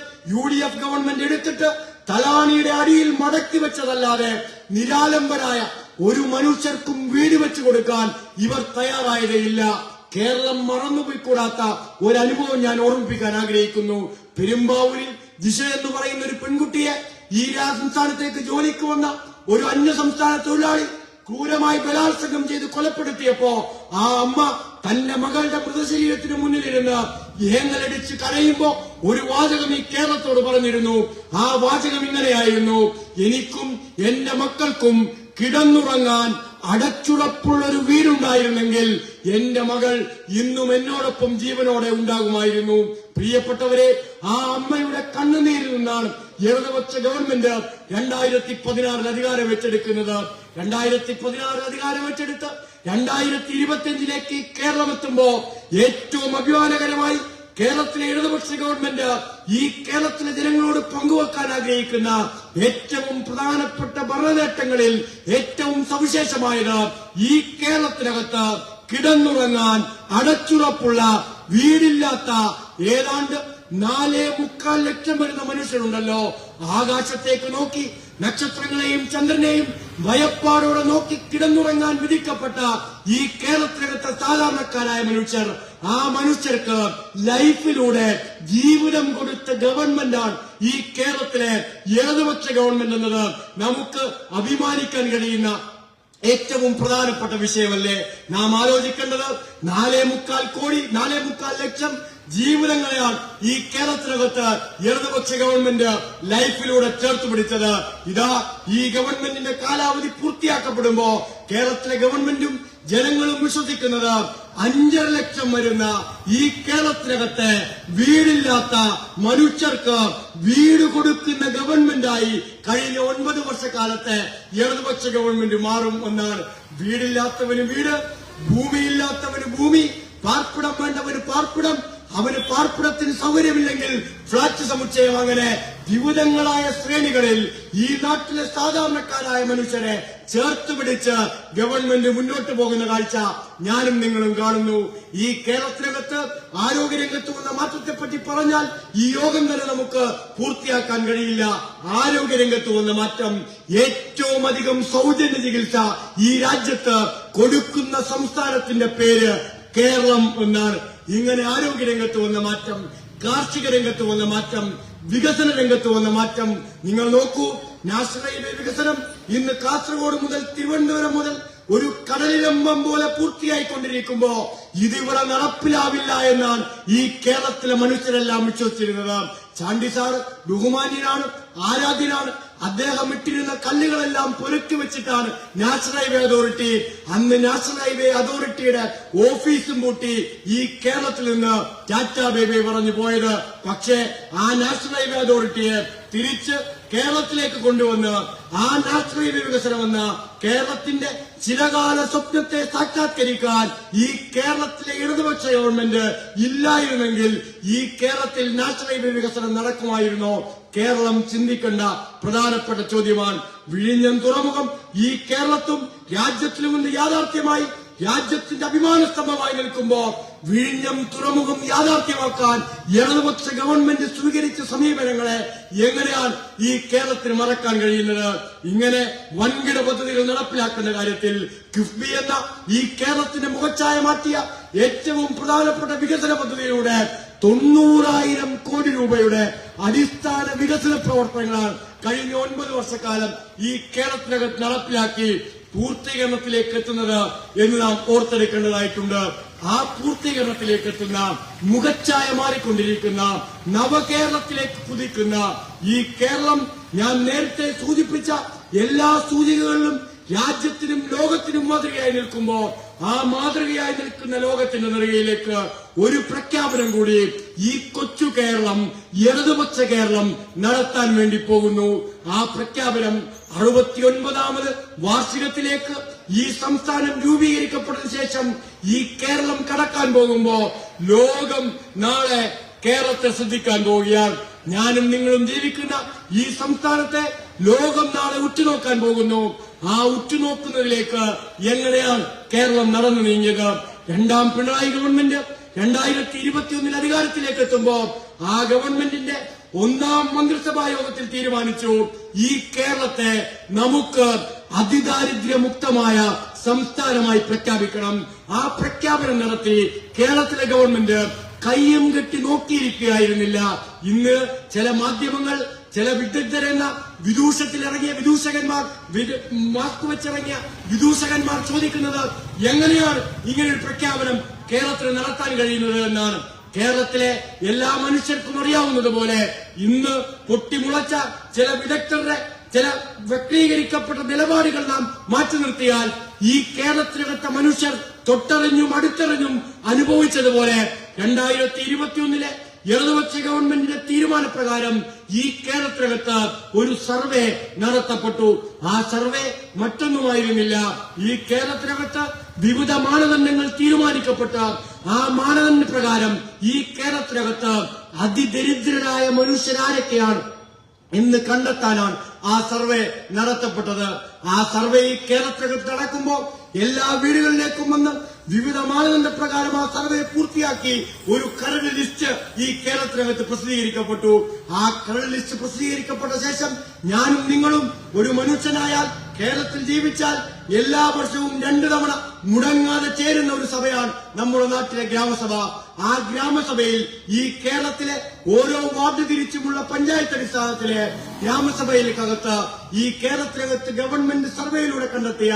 UDF ഗവൺമെന്റ് എടുത്തിട്ട് തലാണിയുടെ അടിയിൽ മടക്കി വെച്ചതല്ലാതെ നിരാലംബരായ ഒരു മനുഷ്യർക്കും വീട് വെച്ചു കൊടുക്കാൻ ഇവർ തയ്യാറായതേയില്ല. കേരളം മറന്നുപോയിക്കൂടാത്ത ഒരനുഭവം ഞാൻ ഓർമ്മിപ്പിക്കാൻ ആഗ്രഹിക്കുന്നു. പെരുമ്പാവൂരിൽ ജിഷ എന്ന് പറയുന്ന ഒരു പെൺകുട്ടിയെ ഈ സംസ്ഥാനത്തേക്ക് ജോലിക്ക് വന്ന ഒരു അന്യ സംസ്ഥാന തൊഴിലാളി ക്രൂരമായി ബലാത്സംഗം ചെയ്ത് കൊലപ്പെടുത്തിയപ്പോ ആ അമ്മ തന്റെ മകളുടെ മൃതശരീരത്തിന് മുന്നിലിരുന്ന് ഏങ്ങലടിച്ച് കരയുമ്പോ ഒരു വാചകം ഈ കേരളത്തോട് പറഞ്ഞിരുന്നു. ആ വാചകം ഇങ്ങനെയായിരുന്നു: എനിക്കും എന്റെ മക്കൾക്കും കിടന്നുറങ്ങാൻ അടച്ചുറപ്പുള്ളൊരു വീടുണ്ടായിരുന്നെങ്കിൽ എന്റെ മകൾ ഇന്നും എന്നോടൊപ്പം ജീവനോടെ ഉണ്ടാകുമായിരുന്നു. പ്രിയപ്പെട്ടവരെ, ആ അമ്മയുടെ കണ്ണുനീരിൽ നിന്നാണ് ഇടതുപക്ഷ ഗവൺമെന്റ് 2016 അധികാരം വെച്ചെടുക്കുന്നത്. 2016 അധികാരം വെച്ചെടുത്ത് 2025 കേരളം എത്തുമ്പോ ഏറ്റവും അഭിമാനകരമായി കേരളത്തിലെ ഇടതുപക്ഷ ഗവൺമെന്റ് ഈ കേരളത്തിലെ ജനങ്ങളോട് പങ്കുവെക്കാൻ ആഗ്രഹിക്കുന്ന ഏറ്റവും പ്രധാനപ്പെട്ട ഭരണനേട്ടങ്ങളിൽ ഏറ്റവും സവിശേഷമായത് ഈ കേരളത്തിനകത്ത് കിടന്നുറങ്ങാൻ അടച്ചുറപ്പുള്ള വീടില്ലാത്ത ഏതാണ്ട് 4.25 ലക്ഷം വരുന്ന മനുഷ്യരുണ്ടല്ലോ. ആകാശത്തേക്ക് നോക്കി നക്ഷത്രങ്ങളെയും ചന്ദ്രനെയും ഭയപ്പാടോടെ നോക്കി കിടന്നുറങ്ങാൻ വിധിക്കപ്പെട്ട ഈ കേരളത്തിനകത്തെ സാധാരണക്കാരായ മനുഷ്യർ, ആ മനുഷ്യർക്ക് ലൈഫിലൂടെ ജീവിതം കൊടുത്ത ഗവൺമെന്റാണ് ഈ കേരളത്തിലെ ഇടതുപക്ഷ ഗവൺമെന്റ് എന്നത് നമുക്ക് അഭിമാനിക്കാൻ കഴിയുന്ന ഏറ്റവും പ്രധാനപ്പെട്ട വിഷയമല്ലേ? നാം ആലോചിക്കേണ്ടത് 4.25 ലക്ഷം ജീവിതങ്ങളെയാണ് ഈ കേരളത്തിനകത്ത് ഇടതുപക്ഷ ഗവൺമെന്റ് ലൈഫിലൂടെ ചേർത്ത് പിടിച്ചത്. ഇതാ ഈ ഗവൺമെന്റിന്റെ കാലാവധി പൂർത്തിയാക്കപ്പെടുമ്പോ കേരളത്തിലെ ഗവൺമെന്റും ജനങ്ങളും വിശ്വസിക്കുന്നത് 5.5 ലക്ഷം വരുന്ന ഈ കേരളത്തിനകത്തെ വീടില്ലാത്ത മനുഷ്യർക്ക് വീട് കൊടുക്കുന്ന ഗവൺമെന്റായി കഴിഞ്ഞ 9 വർഷക്കാലത്തെ ഇടതുപക്ഷ ഗവൺമെന്റ് മാറും എന്നാണ്. വീടില്ലാത്തവന് വീട്, ഭൂമിയില്ലാത്തവന് ഭൂമി, പാർപ്പിടം വേണ്ടവന് പാർപ്പിടം, അവന് പാർപ്പിടത്തിന് സൗകര്യമില്ലെങ്കിൽ ഫ്ളാറ്റ് സമുച്ചയം, അങ്ങനെ വിവിധങ്ങളായ ശ്രേണികളിൽ ഈ നാട്ടിലെ സാധാരണക്കാരായ മനുഷ്യരെ ചേർത്ത് പിടിച്ച് ഗവൺമെന്റ് മുന്നോട്ട് പോകുന്ന കാഴ്ച ഞാനും നിങ്ങളും കാണുന്നു. ഈ കേരളത്തിനകത്ത് ആരോഗ്യരംഗത്ത് വന്ന മാറ്റത്തെപ്പറ്റി പറഞ്ഞാൽ ഈ യോഗം തന്നെ നമുക്ക് പൂർത്തിയാക്കാൻ കഴിയില്ല. ആരോഗ്യരംഗത്ത് വന്ന മാറ്റം, ഏറ്റവും അധികം സൗജന്യ ചികിത്സ ഈ രാജ്യത്ത് കൊടുക്കുന്ന സംസ്ഥാനത്തിന്റെ പേര് കേരളം എന്നാണ്. ഇങ്ങനെ ആരോഗ്യരംഗത്ത് വന്ന മാറ്റം, കാർഷിക രംഗത്ത് വന്ന മാറ്റം, വികസന രംഗത്ത് വന്ന മാറ്റം നിങ്ങൾ നോക്കൂ. നാഷണൽ ഹൈവേ വികസനം ഇന്ന് കാസർഗോഡ് മുതൽ തിരുവനന്തപുരം മുതൽ ഒരു കടലിലമ്പം പോലെ പൂർത്തിയായിക്കൊണ്ടിരിക്കുമ്പോ ഇതിവിടെ നടപ്പിലാവില്ല എന്നാണ് ഈ കേരളത്തിലെ മനുഷ്യരെല്ലാം വിശ്വസിച്ചിരുന്നത്. ചാണ്ടി സാർ ബഹുമാന്യനാണ്, ആരാധ്യനാണ്. അദ്ദേഹം ഇട്ടിരുന്ന കല്ലുകളെല്ലാം പൊറുക്കി വെച്ചിട്ടാണ് നാഷണൽ ഹൈവേ അതോറിറ്റി, അന്ന് നാഷണൽ ഹൈവേ അതോറിറ്റിയുടെ ഓഫീസും പൂട്ടി ഈ കേരളത്തിൽ നിന്ന് ടാറ്റാ ബേബി പറഞ്ഞു പോയത്. പക്ഷേ ആ നാഷണൽ ഹൈവേ അതോറിറ്റിയെ തിരിച്ച് കേരളത്തിലേക്ക് കൊണ്ടുവന്ന് ആ നാഷണൽ ഹൈവേ വികസനം എന്ന കേരളത്തിന്റെ ചിരകാല സ്വപ്നത്തെ സാക്ഷാത്കരിക്കാൻ ഈ കേരളത്തിലെ ഇടതുപക്ഷ ഗവൺമെന്റ് ഇല്ലായിരുന്നെങ്കിൽ ഈ കേരളത്തിൽ നാഷണൽ ഹൈവേ വികസനം നടക്കുമായിരുന്നോ? കേരളം ചിന്തിക്കേണ്ട പ്രധാനപ്പെട്ട ചോദ്യമാണ്. വിഴിഞ്ഞം തുറമുഖം ഈ കേരളത്തും രാജ്യത്തിലും ഇന്ന് യാഥാർത്ഥ്യമായി രാജ്യത്തിന്റെ അഭിമാനസ്തംഭമായി നിൽക്കുമ്പോ വിഴിഞ്ഞം തുറമുഖം യാഥാർത്ഥ്യമാക്കാൻ ഇടതുപക്ഷ ഗവൺമെന്റ് സ്വീകരിച്ച സമീപനങ്ങളെ എങ്ങനെയാണ് ഈ കേരളത്തിന് മറക്കാൻ കഴിയുന്നത്? ഇങ്ങനെ വൻകിട പദ്ധതികൾ നടപ്പിലാക്കുന്ന കാര്യത്തിൽ കിഫ്ബി എന്ന ഈ കേരളത്തിന്റെ മുഖച്ഛായ മാറ്റിയ ഏറ്റവും പ്രധാനപ്പെട്ട വികസന പദ്ധതിയിലൂടെ 90,000 കോടി രൂപയുടെ അടിസ്ഥാന വികസന പ്രവർത്തനങ്ങളാണ് കഴിഞ്ഞ 9 വർഷക്കാലം ഈ കേരളത്തിനകത്ത് നടപ്പിലാക്കി പൂർത്തീകരണത്തിലേക്ക് എത്തുന്നത് എന്ന് നാം ഓർത്തെടുക്കേണ്ടതായിട്ടുണ്ട്. ആ പൂർത്തീകരണത്തിലേക്ക് എത്തുന്ന മുഖച്ഛായ മാറിക്കൊണ്ടിരിക്കുന്ന നവകേരളത്തിലേക്ക് കുതിക്കുന്ന ഈ കേരളം ഞാൻ നേരത്തെ സൂചിപ്പിച്ച എല്ലാ സൂചികകളിലും രാജ്യത്തിനും ലോകത്തിനും മാതൃകയായി നിൽക്കുമ്പോൾ ആ മാതൃകയായി നിൽക്കുന്ന ലോകത്തിന്റെ നെറുകയിലേക്ക് ഒരു പ്രഖ്യാപനം കൂടി ഈ കൊച്ചു കേരളം, ഇടതുപക്ഷ കേരളം നടത്താൻ വേണ്ടി പോകുന്നു. ആ പ്രഖ്യാപനം 69ാമത് വാർഷികത്തിലേക്ക് ഈ സംസ്ഥാനം രൂപീകരിക്കപ്പെട്ടതിനു ശേഷം ഈ കേരളം കടക്കാൻ പോകുമ്പോ ലോകം നാളെ കേരളത്തെ ശ്രദ്ധിക്കാൻ പോവുകയാണ്. ഞാനും നിങ്ങളും ജീവിക്കുന്ന ഈ സംസ്ഥാനത്തെ ലോകം നാളെ ഉറ്റുനോക്കാൻ പോകുന്നു. ആ ഉറ്റുനോക്കുന്നതിലേക്ക് എങ്ങനെയാണ് കേരളം നടന്നു നീങ്ങിയത്? രണ്ടാം പിണറായി ഗവൺമെന്റ് 2021 അധികാരത്തിലേക്ക് എത്തുമ്പോ ആ ഗവൺമെന്റിന്റെ 1ാം മന്ത്രിസഭാ യോഗത്തിൽ തീരുമാനിച്ചു, ഈ കേരളത്തെ നമുക്ക് അതിദാരിദ്ര്യമുക്തമായ സംസ്ഥാനമായി പ്രഖ്യാപിക്കണം. ആ പ്രഖ്യാപനം നടത്തി കേരളത്തിലെ ഗവൺമെന്റ് കയ്യും കെട്ടി നോക്കിയിരിക്കുകയായിരുന്നില്ല. ഇന്ന് ചില മാധ്യമങ്ങൾ, ചില വിദഗ്ധരെന്ന വിദൂഷത്തിലിറങ്ങിയ വിദൂഷകന്മാർ, മാസ്ക് വെച്ചിറങ്ങിയ വിദൂഷകന്മാർ ചോദിക്കുന്നത് എങ്ങനെയാണ് ഇങ്ങനൊരു പ്രഖ്യാപനം കേരളത്തിൽ നടത്താൻ കഴിയുന്നത് എന്നാണ്. കേരളത്തിലെ എല്ലാ മനുഷ്യർക്കും അറിയാവുന്നതുപോലെ ഇന്ന് പൊട്ടിമുളച്ച ചില വിദഗ്ധരുടെ ചില വക്രീകരിക്കപ്പെട്ട നിലപാടുകൾ നാം മാറ്റി നിർത്തിയാൽ ഈ കേരളത്തിനകത്തെ മനുഷ്യർ തൊട്ടറിഞ്ഞും അടുത്തറിഞ്ഞും അനുഭവിച്ചതുപോലെ 2021 ഇടതുപക്ഷ ഗവൺമെന്റിന്റെ തീരുമാനപ്രകാരം ഈ കേരളത്തിനകത്ത് ഒരു സർവേ നടത്തപ്പെട്ടു. ആ സർവേ മറ്റൊന്നുമായിരുന്നില്ല, ഈ കേരളത്തിനകത്ത് വിവിധ മാനദണ്ഡങ്ങൾ തീരുമാനിക്കപ്പെട്ട ആ മാനദണ്ഡ പ്രകാരം ഈ കേരളത്തിനകത്ത് അതിദരിദ്രരായ മനുഷ്യരാരൊക്കെയാണ് എന്ന് കണ്ടെത്താനാണ് ആ സർവേ നടത്തപ്പെട്ടത്. ആ സർവേ ഈ കേരളത്തിനകത്ത് നടക്കുമ്പോൾ എല്ലാ വീടുകളിലേക്കും വന്ന് വിവിധ മാനദണ്ഡ പ്രകാരം ആ സർവേ പൂർത്തിയാക്കി ഒരു കരട് ലിസ്റ്റ് ഈ കേരളത്തിനകത്ത് പ്രസിദ്ധീകരിക്കപ്പെട്ടു. ആ കരട് ലിസ്റ്റ് പ്രസിദ്ധീകരിക്കപ്പെട്ട ശേഷം ഞാനും നിങ്ങളും ഒരു മനുഷ്യനായാൽ കേരളത്തിൽ ജീവിച്ചാൽ എല്ലാ വർഷവും 2 തവണ മുടങ്ങാതെ ചേരുന്ന ഒരു സഭയാണ് നമ്മുടെ നാട്ടിലെ ഗ്രാമസഭ. ആ ഗ്രാമസഭയിൽ ഈ കേരളത്തിലെ ഓരോ വാർഡ് തിരിച്ചുമുള്ള പഞ്ചായത്ത് അടിസ്ഥാനത്തിലെ ഗ്രാമസഭയിലേക്കകത്ത് ഈ കേരളത്തിനകത്ത് ഗവൺമെന്റ് സർവേയിലൂടെ കണ്ടെത്തിയ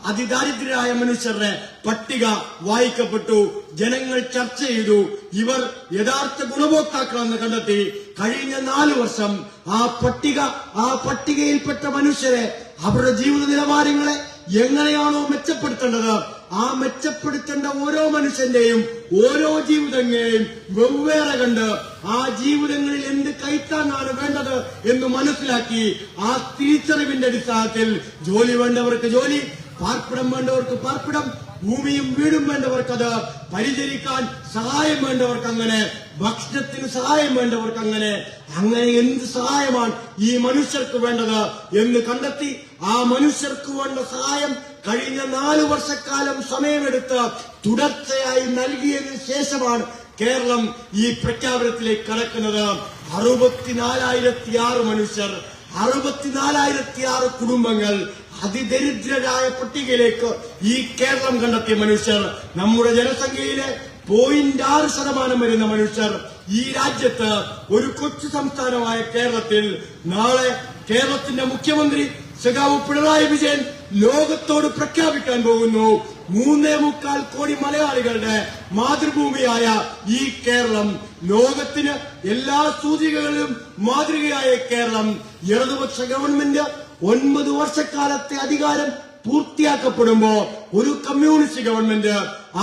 അതിദാരിദ്രരായ മനുഷ്യരുടെ പട്ടിക വായിക്കപ്പെട്ടു. ജനങ്ങൾ ചർച്ച ചെയ്തു. ഇവർ യഥാർത്ഥ ഗുണഭോക്താക്കളെന്ന് കണ്ടെത്തി. കഴിഞ്ഞ 4 വർഷം ആ പട്ടികയിൽപ്പെട്ട മനുഷ്യരെ, അവരുടെ ജീവിത നിലവാരങ്ങളെ എങ്ങനെയാണോ മെച്ചപ്പെടുത്തേണ്ടത്, ആ മെച്ചപ്പെടുത്തേണ്ട ഓരോ മനുഷ്യന്റെയും ഓരോ ജീവിതങ്ങളെയും വെവ്വേറെ കണ്ട് ആ ജീവിതങ്ങളിൽ എന്ത് കൈത്താങ്ങാണ് വേണ്ടത് എന്ന് മനസ്സിലാക്കി ആ തിരിച്ചറിവിന്റെ അടിസ്ഥാനത്തിൽ ജോലി വേണ്ടവർക്ക് ജോലി, പാർപ്പിടം വേണ്ടവർക്ക് പാർപ്പിടം, ഭൂമിയും വീടും വേണ്ടവർക്കത്, പരിചരിക്കാൻ സഹായം വേണ്ടവർക്ക് അങ്ങനെ, ഭക്ഷണത്തിന് സഹായം വേണ്ടവർക്ക് അങ്ങനെ എന്ത് സഹായമാണ് ഈ മനുഷ്യർക്ക് വേണ്ടത് എന്ന് കണ്ടെത്തി ആ മനുഷ്യർക്ക് വേണ്ട സഹായം കഴിഞ്ഞ 4 വർഷക്കാലം സമയമെടുത്ത് തുടർച്ചയായി നൽകിയതിനു ശേഷമാണ് കേരളം ഈ പ്രഖ്യാപനത്തിലേക്ക് കടക്കുന്നത്. 64,006 മനുഷ്യർ, 64,006 കുടുംബങ്ങൾ, അതിദരിദ്രരായ പട്ടികയിലേക്ക് ഈ കേരളം കണ്ടെത്തിയ മനുഷ്യർ, നമ്മുടെ ജനസംഖ്യയിലെ 0.6% വരുന്ന മനുഷ്യർ ഈ രാജ്യത്ത് ഒരു കൊച്ചു സംസ്ഥാനമായ കേരളത്തിൽ നാളെ കേരളത്തിന്റെ മുഖ്യമന്ത്രി സഖാവ് പിണറായി വിജയൻ ലോകത്തോട് പ്രഖ്യാപിക്കാൻ പോകുന്നു, 3.25 കോടി മലയാളികളുടെ മാതൃഭൂമിയായ ഈ കേരളം, ലോകത്തിന് എല്ലാ സൂചികകളിലും മാതൃകയായ കേരളം, ഇടതുപക്ഷ ഗവൺമെന്റ് 9 വർഷക്കാലത്തെ അധികാരം പൂർത്തിയാക്കപ്പെടുമ്പോ ഒരു കമ്മ്യൂണിസ്റ്റ് ഗവൺമെന്റ്,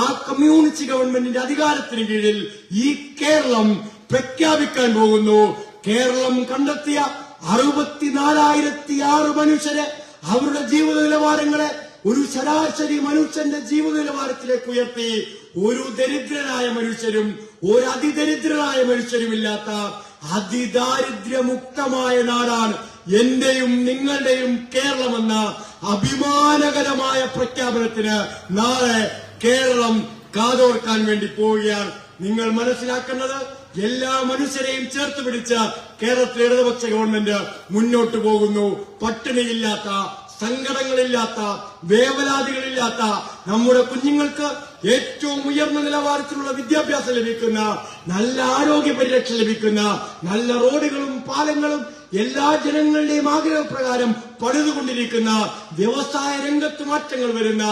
ആ കമ്മ്യൂണിസ്റ്റ് ഗവൺമെന്റിന്റെ അധികാരത്തിന് കീഴിൽ ഈ കേരളം പ്രഖ്യാപിക്കാൻ പോകുന്നു. കേരളം കണ്ടെത്തിയ 64,006 മനുഷ്യരെ, അവരുടെ ജീവിത നിലവാരങ്ങളെ ഒരു ശരാശരി മനുഷ്യന്റെ ജീവിത നിലവാരത്തിലേക്ക് ഉയർത്തി. ഒരു ദരിദ്രനായ മനുഷ്യരും ഒരു അതിദരിദ്രനായ മനുഷ്യരുമില്ലാത്ത അതിദാരിദ്ര്യമുക്തമായ നാടാണ് എന്റെയും നിങ്ങളുടെയും കേരളമെന്ന അഭിമാനകരമായ പ്രഖ്യാപനത്തിന് നാളെ കേരളം കാതോർക്കാൻ വേണ്ടി പോവുകയാണ്. നിങ്ങൾ മനസ്സിലാക്കേണ്ടത്, എല്ലാ മനുഷ്യരെയും ചേർത്ത് പിടിച്ച കേരളത്തിലെ ഇടതുപക്ഷ ഗവൺമെന്റ് മുന്നോട്ട് പോകുന്നു. പട്ടിണിയില്ലാത്ത, സങ്കടങ്ങളില്ലാത്ത, വേവലാതികളില്ലാത്ത, നമ്മുടെ കുഞ്ഞുങ്ങൾക്ക് ഏറ്റവും ഉയർന്ന നിലവാരത്തിലുള്ള വിദ്യാഭ്യാസം ലഭിക്കുന്ന, നല്ല ആരോഗ്യ പരിരക്ഷ ലഭിക്കുന്ന, നല്ല റോഡുകളും പാലങ്ങളും എല്ലാ ജനങ്ങളുടെയും ആഗ്രഹപ്രകാരം പണിതുകൊണ്ടിരിക്കുന്ന, വ്യവസായ രംഗത്ത് മാറ്റങ്ങൾ വരുന്ന,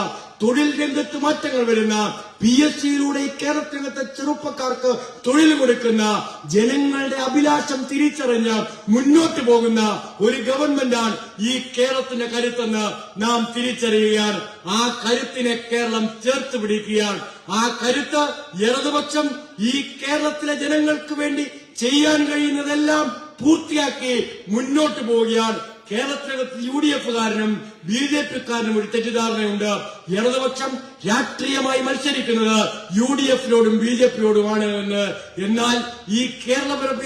തൊഴിൽ രംഗത്ത് മാറ്റങ്ങൾ വരുന്ന, PSCയിലൂടെ കേരളത്തിനകത്തെ ചെറുപ്പക്കാർക്ക് തൊഴിൽ കൊടുക്കുന്ന, ജനങ്ങളുടെ അഭിലാഷം തിരിച്ചറിഞ്ഞ് മുന്നോട്ട് പോകുന്ന ഒരു ഗവൺമെന്റാണ് ഈ കേരളത്തിന്റെ കരുത്തെന്ന് നാം തിരിച്ചറിയുകയാണ്. ആ കരുത്തിനെ കേരളം ചേർത്ത് പിടിക്കുകയാണ്. ആ കരുത്ത് ഇടതുപക്ഷം ഈ കേരളത്തിലെ ജനങ്ങൾക്ക് വേണ്ടി ചെയ്യാൻ കഴിയുന്നതെല്ലാം പൂർത്തിയാക്കി മുന്നോട്ട് പോവുകയാണ്. കേരളത്തിനകത്ത് UDFകാരനും BJPക്കാരനും ഒരു തെറ്റിദ്ധാരണയുണ്ട്. ഇടതുപക്ഷം രാഷ്ട്രീയമായി മത്സരിക്കുന്നത് UDFിനോടും BJPയോടുമാണ് എന്ന്. എന്നാൽ ഈ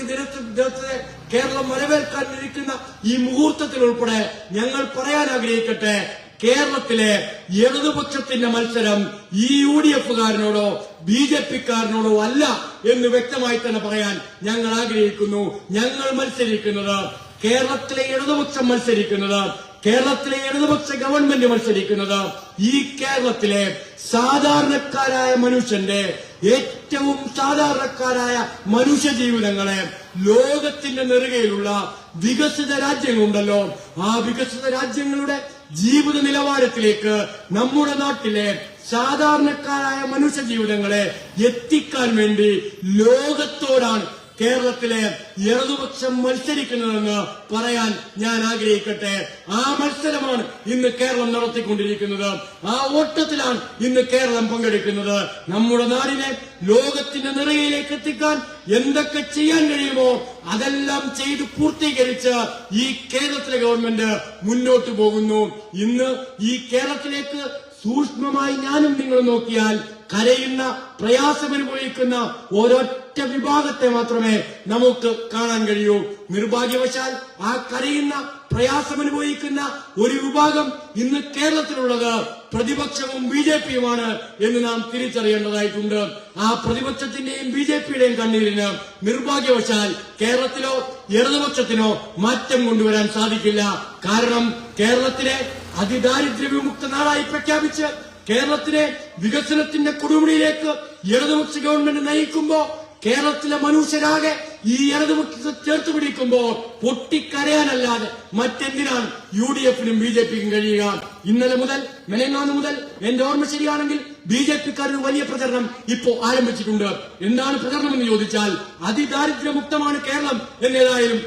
ദിനത്തെ കേരളം വരവേൽക്കാനിരിക്കുന്ന ഈ മുഹൂർത്തത്തിൽ ഉൾപ്പെടെ ഞങ്ങൾ പറയാൻ ആഗ്രഹിക്കട്ടെ, കേരളത്തിലെ ഇടതുപക്ഷത്തിന്റെ മത്സരം ഈ UDFകാരനോടോ BJPക്കാരനോടോ അല്ല എന്ന് വ്യക്തമായി തന്നെ പറയാൻ ഞങ്ങൾ ആഗ്രഹിക്കുന്നു. ഞങ്ങൾ മത്സരിക്കുന്നത്, കേരളത്തിലെ ഇടതുപക്ഷം മത്സരിക്കുന്നത്, കേരളത്തിലെ ഇടതുപക്ഷ ഗവൺമെന്റ് മത്സരിക്കുന്നത് ഈ കേരളത്തിലെ സാധാരണക്കാരായ മനുഷ്യന്റെ, ഏറ്റവും സാധാരണക്കാരായ മനുഷ്യ ജീവിതങ്ങളെ ലോകത്തിന്റെ നെറുകയിലുള്ള വികസിത രാജ്യങ്ങളുണ്ടല്ലോ, ആ വികസിത രാജ്യങ്ങളുടെ ജീവിത നിലവാരത്തിലേക്ക് നമ്മുടെ നാട്ടിലെ സാധാരണക്കാരായ മനുഷ്യ ജീവിതങ്ങളെ എത്തിക്കാൻ വേണ്ടി ലോകത്തോടാണ് കേരളത്തിലെ ഇടതുപക്ഷം മത്സരിക്കുന്നതെന്ന് പറയാൻ ഞാൻ ആഗ്രഹിക്കട്ടെ. ആ മത്സരമാണ് ഇന്ന് കേരളം നടത്തിക്കൊണ്ടിരിക്കുന്നത്. ആ ഓട്ടത്തിലാണ് ഇന്ന് കേരളം പങ്കെടുക്കുന്നത്. നമ്മുടെ നാടിനെ ലോകത്തിന്റെ നിറയിലേക്ക് എത്തിക്കാൻ എന്തൊക്കെ ചെയ്യാൻ കഴിയുമോ അതെല്ലാം ചെയ്ത് പൂർത്തീകരിച്ച് ഈ കേരളത്തിലെ ഗവൺമെന്റ് മുന്നോട്ട് പോകുന്നു. ഇന്ന് ഈ കേരളത്തിലേക്ക് സൂക്ഷ്മമായി ഞാനും നിങ്ങൾ നോക്കിയാൽ കരയുന്ന, പ്രയാസമനുഭവിക്കുന്ന ഒരൊറ്റ വിഭാഗത്തെ മാത്രമേ നമുക്ക് കാണാൻ കഴിയൂ. നിർഭാഗ്യവശാൽ ആ കരയുന്ന, പ്രയാസമനുഭവിക്കുന്ന ഒരു വിഭാഗം ഇന്ന് കേരളത്തിലുള്ളത് പ്രതിപക്ഷവും BJPയുമാണ് എന്ന് നാം തിരിച്ചറിയേണ്ടതായിട്ടുണ്ട്. ആ പ്രതിപക്ഷത്തിന്റെയും BJPയുടെയും കണ്ണീരിന് നിർഭാഗ്യവശാൽ കേരളത്തിലോ ഇടതുപക്ഷത്തിനോ മാറ്റം കൊണ്ടുവരാൻ സാധിക്കില്ല. കാരണം കേരളത്തിലെ അതിദാരിദ്ര്യ വിമുക്ത നാടായി പ്രഖ്യാപിച്ച് കേരളത്തിലെ വികസനത്തിന്റെ കൊടുമുടിയിലേക്ക് ഇടതുപക്ഷ ഗവൺമെന്റ് നയിക്കുമ്പോ കേരളത്തിലെ മനുഷ്യരാകെ ഈ ഇടതുപക്ഷത്തെ ചേർത്ത് പിടിക്കുമ്പോൾ പൊട്ടിക്കരയാനല്ലാതെ മറ്റെന്തിനാണ് UDFനും BJPക്കും കഴിയുക? ഇന്നലെ മുതൽ, മെനങ്ങാന്ന് മുതൽ എന്റെ ഓർമ്മ ശരിയാണെങ്കിൽ BJPക്കാരന് വലിയ പ്രചരണം ഇപ്പോ ആരംഭിച്ചിട്ടുണ്ട്. എന്താണ് പ്രചരണം എന്ന് ചോദിച്ചാൽ, അതിദാരിദ്ര്യമുക്തമാണ് കേരളം എന്നേതായാലും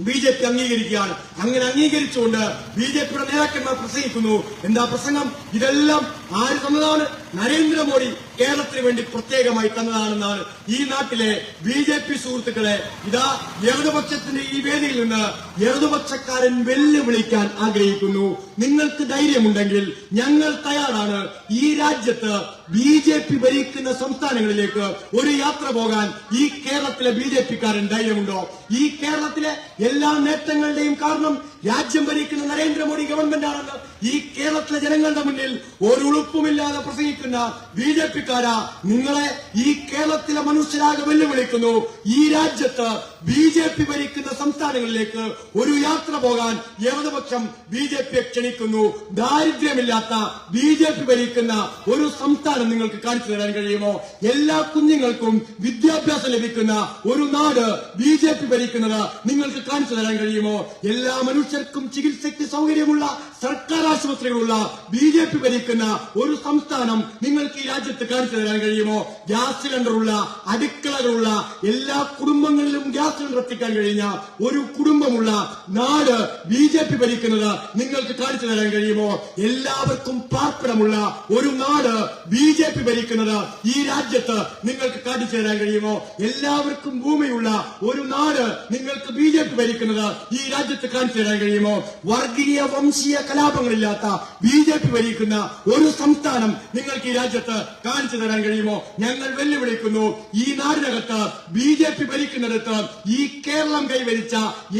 BJP അംഗീകരിക്കുകയാണ്. അങ്ങനെ അംഗീകരിച്ചുകൊണ്ട് BJPയുടെ നേതാക്കന്മാർ പ്രസംഗിക്കുന്നു. എന്താ പ്രസംഗം? ഇതെല്ലാം ആര് തന്നതാണ്? നരേന്ദ്രമോദി കേരളത്തിന് വേണ്ടി പ്രത്യേകമായി തന്നതാണെന്നാണ്. ഈ നാട്ടിലെ BJP സുഹൃത്തുക്കളെ, ഇതാ ഇടതുപക്ഷത്തിന്റെ ഈ വേദിയിൽ നിന്ന് ഇടതുപക്ഷക്കാരൻ വെല്ലുവിളിക്കാൻ ആഗ്രഹിക്കുന്നു. നിങ്ങൾക്ക് ധൈര്യമുണ്ടെങ്കിൽ ഞങ്ങൾ തയ്യാറാണ് ഈ രാജ്യത്ത് BJP ഭരിക്കുന്ന സംസ്ഥാനങ്ങളിലേക്ക് ഒരു യാത്ര പോകാൻ. ഈ കേരളത്തിലെ BJPക്കാരൻ ധൈര്യമുണ്ടോ? ഈ കേരളത്തിലെ എല്ലാ നേട്ടങ്ങളുടെയും കാരണം രാജ്യം ഭരിക്കുന്ന നരേന്ദ്രമോദി ഗവൺമെന്റ് ആണെന്ന് ഈ കേരളത്തിലെ ജനങ്ങളുടെ മുന്നിൽ ഒരു ഉളുപ്പുമില്ലാതെ പ്രസംഗിക്കുന്ന BJPക്കാരാ, നിങ്ങളെ ഈ കേരളത്തിലെ മനുഷ്യരാകെ വെല്ലുവിളിക്കുന്നു. ഈ രാജ്യത്ത് BJP ഭരിക്കുന്ന സംസ്ഥാനങ്ങളിലേക്ക് ഒരു യാത്ര പോകാൻ ഇടതുപക്ഷം BJPയെ ക്ഷണിക്കുന്നു. ദാരിദ്ര്യമില്ലാത്ത BJP ഭരിക്കുന്ന ഒരു സംസ്ഥാനം നിങ്ങൾക്ക് കാണിച്ചു തരാൻ കഴിയുമോ? എല്ലാ കുഞ്ഞുങ്ങൾക്കും വിദ്യാഭ്യാസം ലഭിക്കുന്ന ഒരു നാട് BJP ഭരിക്കുന്നത് നിങ്ങൾക്ക് കാണിച്ചു തരാൻ കഴിയുമോ? എല്ലാ മനുഷ്യ മനുഷ്യർക്കും ചികിത്സയ്ക്ക് സൗകര്യമുള്ള സർക്കാർ ആശുപത്രികളുള്ള BJP ഭരിക്കുന്ന ഒരു സംസ്ഥാനം നിങ്ങൾക്ക് ഈ രാജ്യത്ത് കാണിച്ചു തരാൻ കഴിയുമോ? ഗ്യാസ് സിലിണ്ടറുള്ള, അടുക്കളകളുള്ള, എല്ലാ കുടുംബങ്ങളിലും ഗ്യാസ് സിലിണ്ടർ എത്തിക്കാൻ കഴിഞ്ഞ ഒരു കുടുംബമുള്ള നാട് BJP ഭരിക്കുന്നത് നിങ്ങൾക്ക് കാണിച്ചു തരാൻ കഴിയുമോ? എല്ലാവർക്കും പാർപ്പിടമുള്ള ഒരു നാട് BJP ഭരിക്കുന്നത് ഈ രാജ്യത്ത് നിങ്ങൾക്ക് കാണിച്ചു തരാൻ കഴിയുമോ? എല്ലാവർക്കും ഭൂമിയുള്ള ഒരു നാട് നിങ്ങൾക്ക് BJP ഭരിക്കുന്നത് ഈ രാജ്യത്ത് കാണിച്ചു തരാൻ കഴിയുമോ? വർഗീയ വംശീയ കലാപങ്ങളില്ലാത്ത BJP ഭരിക്കുന്ന ഒരു സംസ്ഥാനം നിങ്ങൾക്ക് ഈ രാജ്യത്ത് കാണിച്ചു തരാൻ കഴിയുമോ? ഞങ്ങൾ വെല്ലുവിളിക്കുന്നു. ഈ നാടിനകത്ത് BJP ഭരിക്കുന്നിടത്ത് ഈ കേരളം കൈവരിച്ച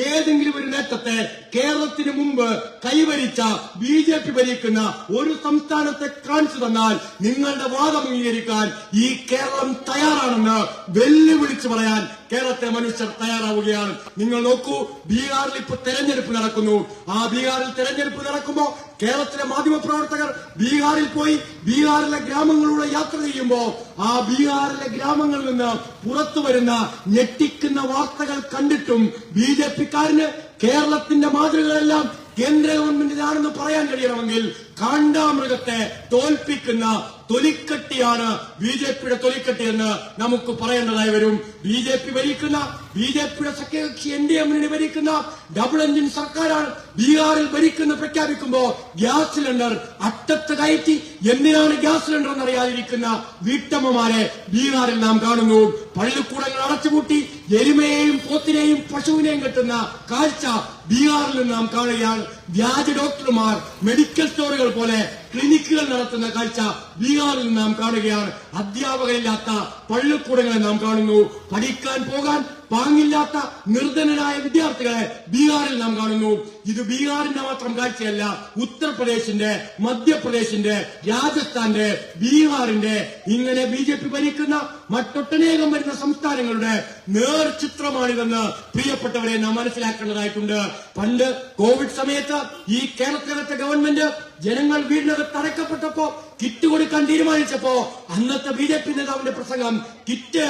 ഏതെങ്കിലും ഒരു നേട്ടത്തെ കേരളത്തിന് മുമ്പ് കൈവരിച്ച BJP ഭരിക്കുന്ന ഒരു സംസ്ഥാനത്തെ കാണിച്ചു തന്നാൽ നിങ്ങളുടെ വാദം അംഗീകരിക്കാൻ ഈ കേരളം തയ്യാറാണെന്ന് വെല്ലുവിളിച്ചു പറയാൻ കേരളത്തെ മനുഷ്യർ തയ്യാറാവുകയാണ്. നിങ്ങൾ നോക്കൂ, ബീഹാറിൽ ഇപ്പോൾ തെരഞ്ഞെടുപ്പ് നടക്കുന്നു. ആ ബീഹാറിൽ തെരഞ്ഞെടുപ്പ് നടക്കുമ്പോൾ കേരളത്തിലെ മാധ്യമപ്രവർത്തകർ ബീഹാറിൽ പോയി ബീഹാറിലെ ഗ്രാമങ്ങളിലൂടെ യാത്ര ചെയ്യുമ്പോൾ ആ ബീഹാറിലെ ഗ്രാമങ്ങളിൽ നിന്ന് പുറത്തു വരുന്ന ഞെട്ടിക്കുന്ന വാർത്തകൾ കണ്ടിട്ടും BJP-ക്കാരന് കേരളത്തിന്റെ മാതൃകകളെല്ലാം കേന്ദ്ര ഗവൺമെന്റിനാണെന്ന് പറയാൻ കഴിയണമെങ്കിൽ കാണ്ടാമൃഗത്തെ തോൽപ്പിക്കുന്ന തൊലിക്കട്ടിയാണ് BJP-യുടെ തൊലിക്കട്ടി എന്ന് നമുക്ക് പറയേണ്ടതായി വരും. BJP ഭരിക്കുന്ന BJP-യുടെ സഖ്യകക്ഷി NDA മുന്നണി ഭരിക്കുന്ന ഡബിൾ എഞ്ചിൻ സർക്കാരാണ് ബീഹാറിൽ ഭരിക്കുന്ന പ്രഖ്യാപിക്കുമ്പോ ഗ്യാസ് സിലിണ്ടർ അറ്റത്ത് കയറ്റി എന്തിനാണ് ഗ്യാസ് സിലിണ്ടർ എന്നറിയാതിരിക്കുന്ന വീട്ടമ്മമാരെ ബീഹാറിൽ നാം കാണുന്നു. പള്ളിക്കൂടങ്ങൾ അടച്ചുപൂട്ടി എരുമയെയും പോത്തിനെയും പശുവിനെയും കെട്ടുന്ന കാഴ്ച ബീഹാറിൽ നാം കാണുകയാണ്. വ്യാജ ഡോക്ടർമാർ മെഡിക്കൽ സ്റ്റോറുകൾ പോലെ ക്ലിനിക്കുകൾ നടത്തുന്ന കാഴ്ച ബീഹാറിൽ നാം കാണുകയാണ്. അധ്യാപകരില്ലാത്ത പള്ളിക്കൂടങ്ങളെ നാം കാണുന്നു. പഠിക്കാൻ പോകാൻ പാങ്ങില്ലാത്ത നിർധനരായ വിദ്യാർത്ഥികളെ ബീഹാറിൽ നാം കാണുന്നു. ഇത് ബീഹാറിന്റെ മാത്രം കാഴ്ചയല്ല. ഉത്തർപ്രദേശിന്റെ, മധ്യപ്രദേശിന്റെ, രാജസ്ഥാന്റെ, ബീഹാറിന്റെ, ഇങ്ങനെ BJP ഭരിക്കുന്ന മറ്റൊട്ടനേകം വരുന്ന സംസ്ഥാനങ്ങളുടെ നേർചിത്രമാണിതെന്ന് പ്രിയപ്പെട്ടവരെ നാം മനസ്സിലാക്കേണ്ടതായിട്ടുണ്ട്. പണ്ട് കോവിഡ് സമയത്ത് ഈ കേരളത്തിലത്തെ ഗവൺമെന്റ് ജനങ്ങൾ വീടിനകത്ത് അടയ്ക്കപ്പെട്ടപ്പോ കിറ്റ് കൊടുക്കാൻ തീരുമാനിച്ചപ്പോ അന്നത്തെ BJP നേതാവിന്റെ പ്രസംഗം, കിറ്റ്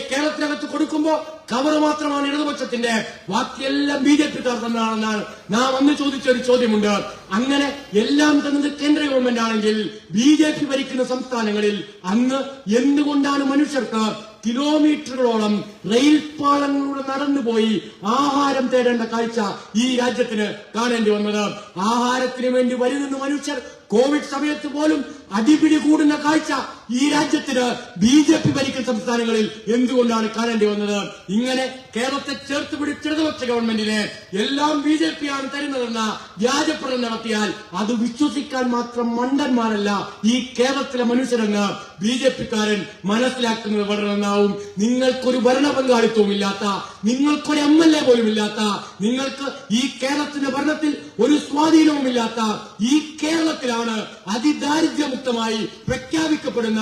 കേരളത്തിനകത്ത് കൊടുക്കുമ്പോ കവർ മാത്രമാണ് ഇടതുപക്ഷത്തിന്റെ, ബാക്കിയെല്ലാം BJP-ക്കാർ തന്നെയാണെന്നാണ് നാം അന്ന് ചോദിച്ച ഒരു ചോദ്യമുണ്ട്. അങ്ങനെ എല്ലാം തന്നത് കേന്ദ്ര ഗവൺമെന്റ് ആണെങ്കിൽ BJP ഭരിക്കുന്ന സംസ്ഥാനങ്ങളിൽ അന്ന് എന്തുകൊണ്ടാണ് മനുഷ്യർക്ക് കിലോമീറ്ററുകളോളം റെയിൽ പാളങ്ങളിലൂടെ നടന്നുപോയി ആഹാരം തേടേണ്ട കാഴ്ച ഈ രാജ്യത്തിന് കാണേണ്ടി വന്നത്? ആഹാരത്തിന് വേണ്ടി വരുന്ന മനുഷ്യർ കോവിഡ് സമയത്ത് പോലും അടിപിടി കൂടുന്ന കാഴ്ച ഈ രാജ്യത്തിന് BJP ഭരിക്കുന്ന സംസ്ഥാനങ്ങളിൽ എന്തുകൊണ്ടാണ് കാണേണ്ടി വന്നത്? ഇങ്ങനെ കേരളത്തെ ചേർത്ത് പിടിച്ചിടതുപക്ഷ ഗവൺമെന്റിനെ എല്ലാം BJP-യാണ് തരുന്നതെന്ന വ്യാജപ്രചരണം നടത്തിയാൽ അത് വിശ്വസിക്കാൻ മാത്രം മണ്ടന്മാരല്ല ഈ കേരളത്തിലെ മനുഷ്യരെന്ന് BJP-ക്കാരൻ മനസ്സിലാക്കുന്നത് വളരെ നന്നാവും. നിങ്ങൾക്കൊരു ഭരണ പങ്കാളിത്തവും ഇല്ലാത്ത, നിങ്ങൾക്കൊരു MLA പോലും ഇല്ലാത്ത, നിങ്ങൾക്ക് ഈ കേരളത്തിന്റെ ഭരണത്തിൽ ഒരു സ്വാധീനവുമില്ലാത്ത ഈ കേരളത്തിലാണ് അതിദാരിദ്ര്യമുക്തമായി പ്രഖ്യാപിക്കപ്പെടുന്ന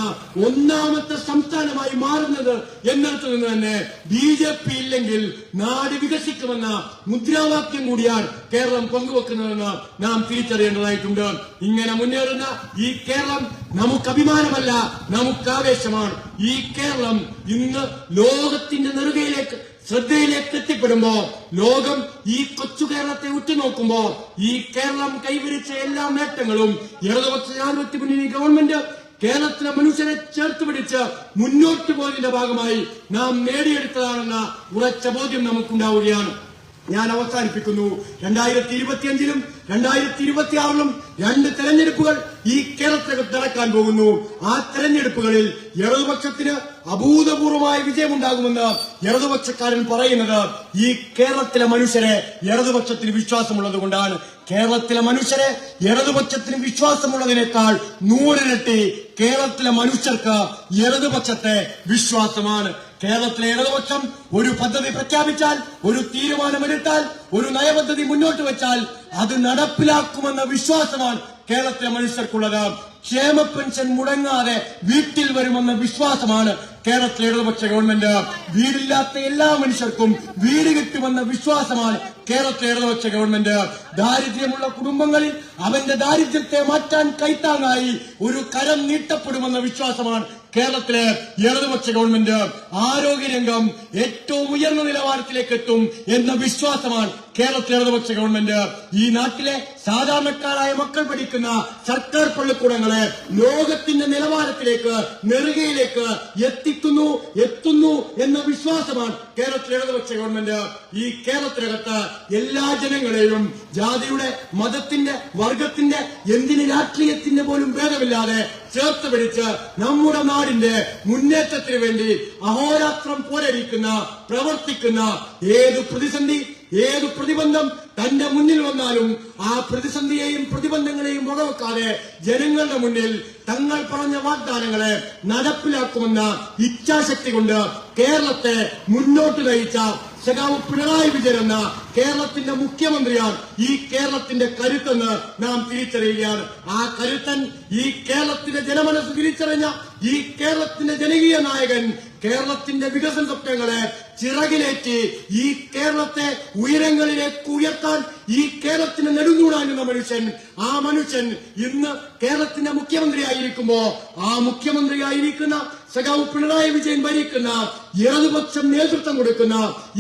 ഒന്നാമത്തെ സംസ്ഥാനമായി മാറുന്നത് എന്നിടത്തു നിന്ന് തന്നെ BJP ഇല്ലെങ്കിൽ നാട് വികസിക്കുമെന്ന മുദ്രാവാക്യം കൂടിയാണ് കേരളം പങ്കുവെക്കുന്നതെന്ന് നാം തിരിച്ചറിയേണ്ടതായിട്ടുണ്ട്. ഇങ്ങനെ മുന്നേറുന്ന ഈ കേരളം നമുക്ക് അഭിമാനമല്ല, നമുക്ക് ആവേശമാണ്. ഈ കേരളം ഇന്ന് ലോകത്തിന്റെ നെറുകയിലേക്ക്, ശ്രദ്ധയിലേക്ക് എത്തിപ്പെടുമ്പോ, ലോകം ഈ കൊച്ചു കേരളത്തെ ഉറ്റുനോക്കുമ്പോ ഈ കേരളം കൈവരിച്ച എല്ലാ നേട്ടങ്ങളും ഇടതുപക്ഷ ജനാധിപത്യ മുന്നണി ഗവൺമെന്റ് കേരളത്തിലെ മനുഷ്യരെ ചേർത്ത് പിടിച്ച് മുന്നോട്ട് പോയതിന്റെ ഭാഗമായി നാം നേടിയെടുത്തതാണെന്ന ഉറച്ച ബോധ്യം നമുക്കുണ്ടാവുകയാണ്. ഞാൻ അവസാനിപ്പിക്കുന്നു. 2025-ലും 2026-ലും 2 തെരഞ്ഞെടുപ്പുകൾ ഈ കേരളത്തിനകത്ത് നടക്കാൻ പോകുന്നു. ആ തെരഞ്ഞെടുപ്പുകളിൽ ഇടതുപക്ഷത്തിന് അഭൂതപൂർവമായ വിജയമുണ്ടാകുമെന്ന് ഇടതുപക്ഷക്കാരൻ പറയുന്നത് ഈ കേരളത്തിലെ മനുഷ്യരെ ഇടതുപക്ഷത്തിന് വിശ്വാസമുള്ളത് കൊണ്ടാണ്. കേരളത്തിലെ മനുഷ്യരെ ഇടതുപക്ഷത്തിന് വിശ്വാസമുള്ളതിനേക്കാൾ 100 ഇരട്ടി കേരളത്തിലെ മനുഷ്യർക്ക് ഇടതുപക്ഷത്തെ വിശ്വാസമാണ്. കേരളത്തിലെ ഇടതുപക്ഷം ഒരു പദ്ധതി പ്രഖ്യാപിച്ചാൽ, ഒരു തീരുമാനമെടുത്താൽ, ഒരു നയപദ്ധതി മുന്നോട്ട് വെച്ചാൽ അത് നടപ്പിലാക്കുമെന്ന വിശ്വാസമാണ് കേരളത്തിലെ മനുഷ്യർക്കുള്ളത്. ക്ഷേമ പെൻഷൻ മുടങ്ങാതെ വീട്ടിൽ വരുമെന്ന വിശ്വാസമാണ് കേരളത്തിലെ ഇടതുപക്ഷ ഗവൺമെന്റ്. വീടില്ലാത്ത എല്ലാ മനുഷ്യർക്കും വീട് കിട്ടുമെന്ന വിശ്വാസമാണ് കേരളത്തിലെ ഇടതുപക്ഷ ഗവൺമെന്റ്. ദാരിദ്ര്യമുള്ള കുടുംബങ്ങളിൽ അവന്റെ ദാരിദ്ര്യത്തെ മാറ്റാൻ കൈത്താങ്ങായി ഒരു കരം നീട്ടപ്പെടുമെന്ന വിശ്വാസമാണ് കേരളത്തിലെ ഇടതുപക്ഷ ഗവൺമെന്റ് ആരോഗ്യരംഗം ഏറ്റവും ഉയർന്ന നിലവാരത്തിലേക്ക് എത്തും എന്ന വിശ്വാസമാണ് കേരളത്തിലെ ഇടതുപക്ഷ ഗവൺമെന്റ്. ഈ നാട്ടിലെ സാധാരണക്കാരായ മക്കൾ പഠിക്കുന്ന സർക്കാർ പള്ളിക്കൂടങ്ങളെ ലോകത്തിന്റെ നിലവാരത്തിലേക്ക് നെറുകയിലേക്ക് എത്തുന്നു എന്ന വിശ്വാസമാണ് കേരളത്തിലെ ഇടതുപക്ഷ ഗവൺമെന്റ്. ഈ കേരളത്തിനകത്ത് എല്ലാ ജനങ്ങളെയും ജാതിയുടെ, മതത്തിന്റെ, വർഗത്തിന്റെ, എന്തിന് രാഷ്ട്രീയത്തിന്റെ പോലും ഭേദമില്ലാതെ ചേർത്ത് പിടിച്ച് നമ്മുടെ നാടിന്റെ മുന്നേറ്റത്തിന് വേണ്ടി അഹോരാത്രം പോരടിക്കുന്ന, പ്രവർത്തിക്കുന്ന ഏത് പ്രതിസന്ധി, ഏത് പ്രതിബന്ധം തന്റെ മുന്നിൽ വന്നാലും ആ പ്രതിസന്ധിയെയും പ്രതിബന്ധങ്ങളെയും വകവെക്കാതെ ജനങ്ങളുടെ മുന്നിൽ തങ്ങൾ പറഞ്ഞ വാഗ്ദാനങ്ങളെ നടപ്പിലാക്കുമെന്ന ഇച്ഛാശക്തി കൊണ്ട് കേരളത്തെ മുന്നോട്ട് നയിച്ച സഖാവ് പിണറായി വിജയൻ എന്ന കേരളത്തിന്റെ മുഖ്യമന്ത്രിയാണ് ഈ കേരളത്തിന്റെ കരുത്തെന്ന് നാം തിരിച്ചറിയുകയാണ്. ആ കരുത്തൻ, ഈ കേരളത്തിന്റെ ജനമനസ് തിരിച്ചറിഞ്ഞ ഈ കേരളത്തിന്റെ ജനകീയ നായകൻ കേരളത്തിന്റെ വികസന സ്വപ്നങ്ങളെ ചിറകിലേറ്റി ഈ കേരളത്തെ ഉയരങ്ങളിലേക്ക് ഉയർത്താൻ ഈ കേരളത്തിന് നെടുങ്ങൂടാനുള്ള മനുഷ്യൻ, ആ മനുഷ്യൻ ഇന്ന് കേരളത്തിന്റെ മുഖ്യമന്ത്രിയായിരിക്കുമ്പോ ആ മുഖ്യമന്ത്രിയായിരിക്കുന്ന സഖാവ് പിണറായി വിജയൻ ഭരിക്കുന്ന ഇടതുപക്ഷം നേതൃത്വം കൊടുക്കുന്ന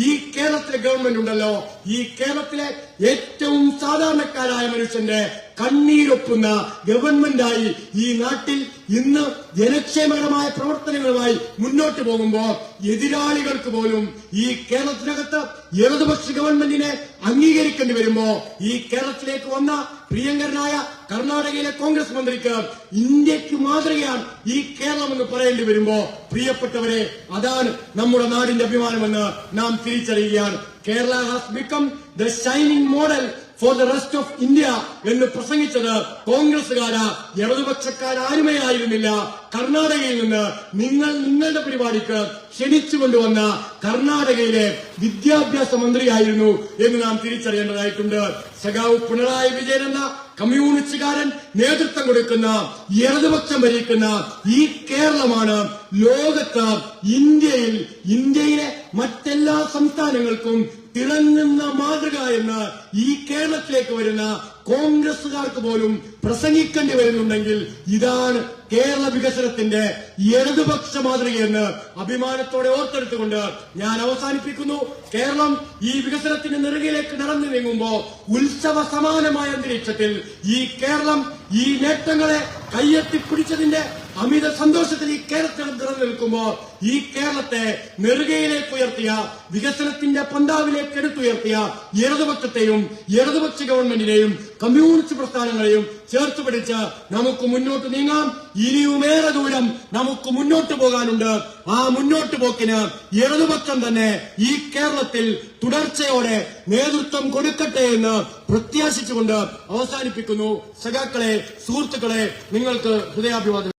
ഈ കേരളത്തിലെ ഗവൺമെന്റ് ഉണ്ടല്ലോ, ഈ കേരളത്തിലെ ഏറ്റവും സാധാരണക്കാരായ മനുഷ്യന്റെ കണ്ണീരൊപ്പുന്ന ഗവൺമെന്റായി ഈ നാട്ടിൽ ഇന്ന് ജനക്ഷേമകരമായ പ്രവർത്തനങ്ങളുമായി മുന്നോട്ട് പോകുമ്പോൾ എതിരാളികൾക്ക് പോലും ഈ കേരളത്തിനകത്ത് ഇടതുപക്ഷ ഗവൺമെന്റിനെ അംഗീകരിക്കേണ്ടി വരുമ്പോ ഈ കേരളത്തിലേക്ക് വന്ന പ്രിയങ്കരനായ കർണാടകയിലെ കോൺഗ്രസ് മന്ത്രിക്ക് ഇന്ത്യക്ക് മാതൃകയാണ് ഈ കേരളം എന്ന് പറയേണ്ടി വരുമ്പോ പ്രിയപ്പെട്ടവരെ, അതാണ് നമ്മുടെ നാടിന്റെ അഭിമാനമെന്ന് നാം തിരിച്ചറിയുകയാണ്. Kerala has become the shining model for the rest of India എന്ന് പ്രസംഗിച്ചത് കോൺഗ്രസുകാരാ, ഇടതുപക്ഷക്കാരുമേ ആയിരുന്നില്ല. കർണാടകയിൽ നിന്ന് നിങ്ങളുടെ പരിപാടിക്ക് ക്ഷണിച്ചു കൊണ്ടുവന്ന കർണാടകയിലെ വിദ്യാഭ്യാസ മന്ത്രിയായിരുന്നു എന്ന് നാം തിരിച്ചറിയേണ്ടതായിട്ടുണ്ട്. സഖാവ് പിണറായി വിജയൻ എന്ന കമ്മ്യൂണിസ്റ്റുകാരൻ നേതൃത്വം കൊടുക്കുന്ന ഇടതുപക്ഷം ഭരിക്കുന്ന ഈ കേരളമാണ് ലോകത്ത്, ഇന്ത്യയിലെ മറ്റെല്ലാ സംസ്ഥാനങ്ങൾക്കും തിളങ്ങുന്ന മാതൃക എന്ന് ഈ കേരളത്തിലേക്ക് വരുന്ന കോൺഗ്രസുകാർക്ക് പോലും പ്രസംഗിക്കേണ്ടി വരുന്നുണ്ടെങ്കിൽ ഇതാണ് കേരള വികസനത്തിന്റെ ഇടതുപക്ഷ മാതൃകയെന്ന് അഭിമാനത്തോടെ ഓർത്തെടുത്തുകൊണ്ട് ഞാൻ അവസാനിപ്പിക്കുന്നു. കേരളം ഈ വികസനത്തിന്റെ നെറുകയിലേക്ക് നടന്നു നീങ്ങുമ്പോ ഉത്സവ സമാനമായ അന്തരീക്ഷത്തിൽ ഈ കേരളം ഈ നേട്ടങ്ങളെ കയ്യെത്തിപ്പിടിച്ചതിന്റെ അമിത സന്തോഷത്തിൽ ഈ കേരളത്തിൽ നിലനിൽക്കുമ്പോ ഈ കേരളത്തെ നെറുകയിലേക്ക് ഉയർത്തിയ, വികസനത്തിന്റെ പന്താവിലേക്ക് എടുത്തുയർത്തിയ ഇടതുപക്ഷത്തെയും ഇടതുപക്ഷ ഗവൺമെന്റിനെയും കമ്മ്യൂണിസ്റ്റ് പ്രസ്ഥാനങ്ങളെയും ചേർത്ത് പിടിച്ച് നമുക്ക് മുന്നോട്ട് നീങ്ങാം. ഇനിയുമേറെ ദൂരം നമുക്ക് മുന്നോട്ട് പോകാനുണ്ട്. ആ മുന്നോട്ട് പോക്കിന് ഇടതുപക്ഷം തന്നെ ഈ കേരളത്തിൽ തുടർച്ചയോടെ നേതൃത്വം കൊടുക്കട്ടെ എന്ന് പ്രത്യാശിച്ചുകൊണ്ട് അവസാനിപ്പിക്കുന്നു. സഖാക്കളെ, സുഹൃത്തുക്കളെ, നിങ്ങൾക്ക് ഹൃദയാഭിവാദം.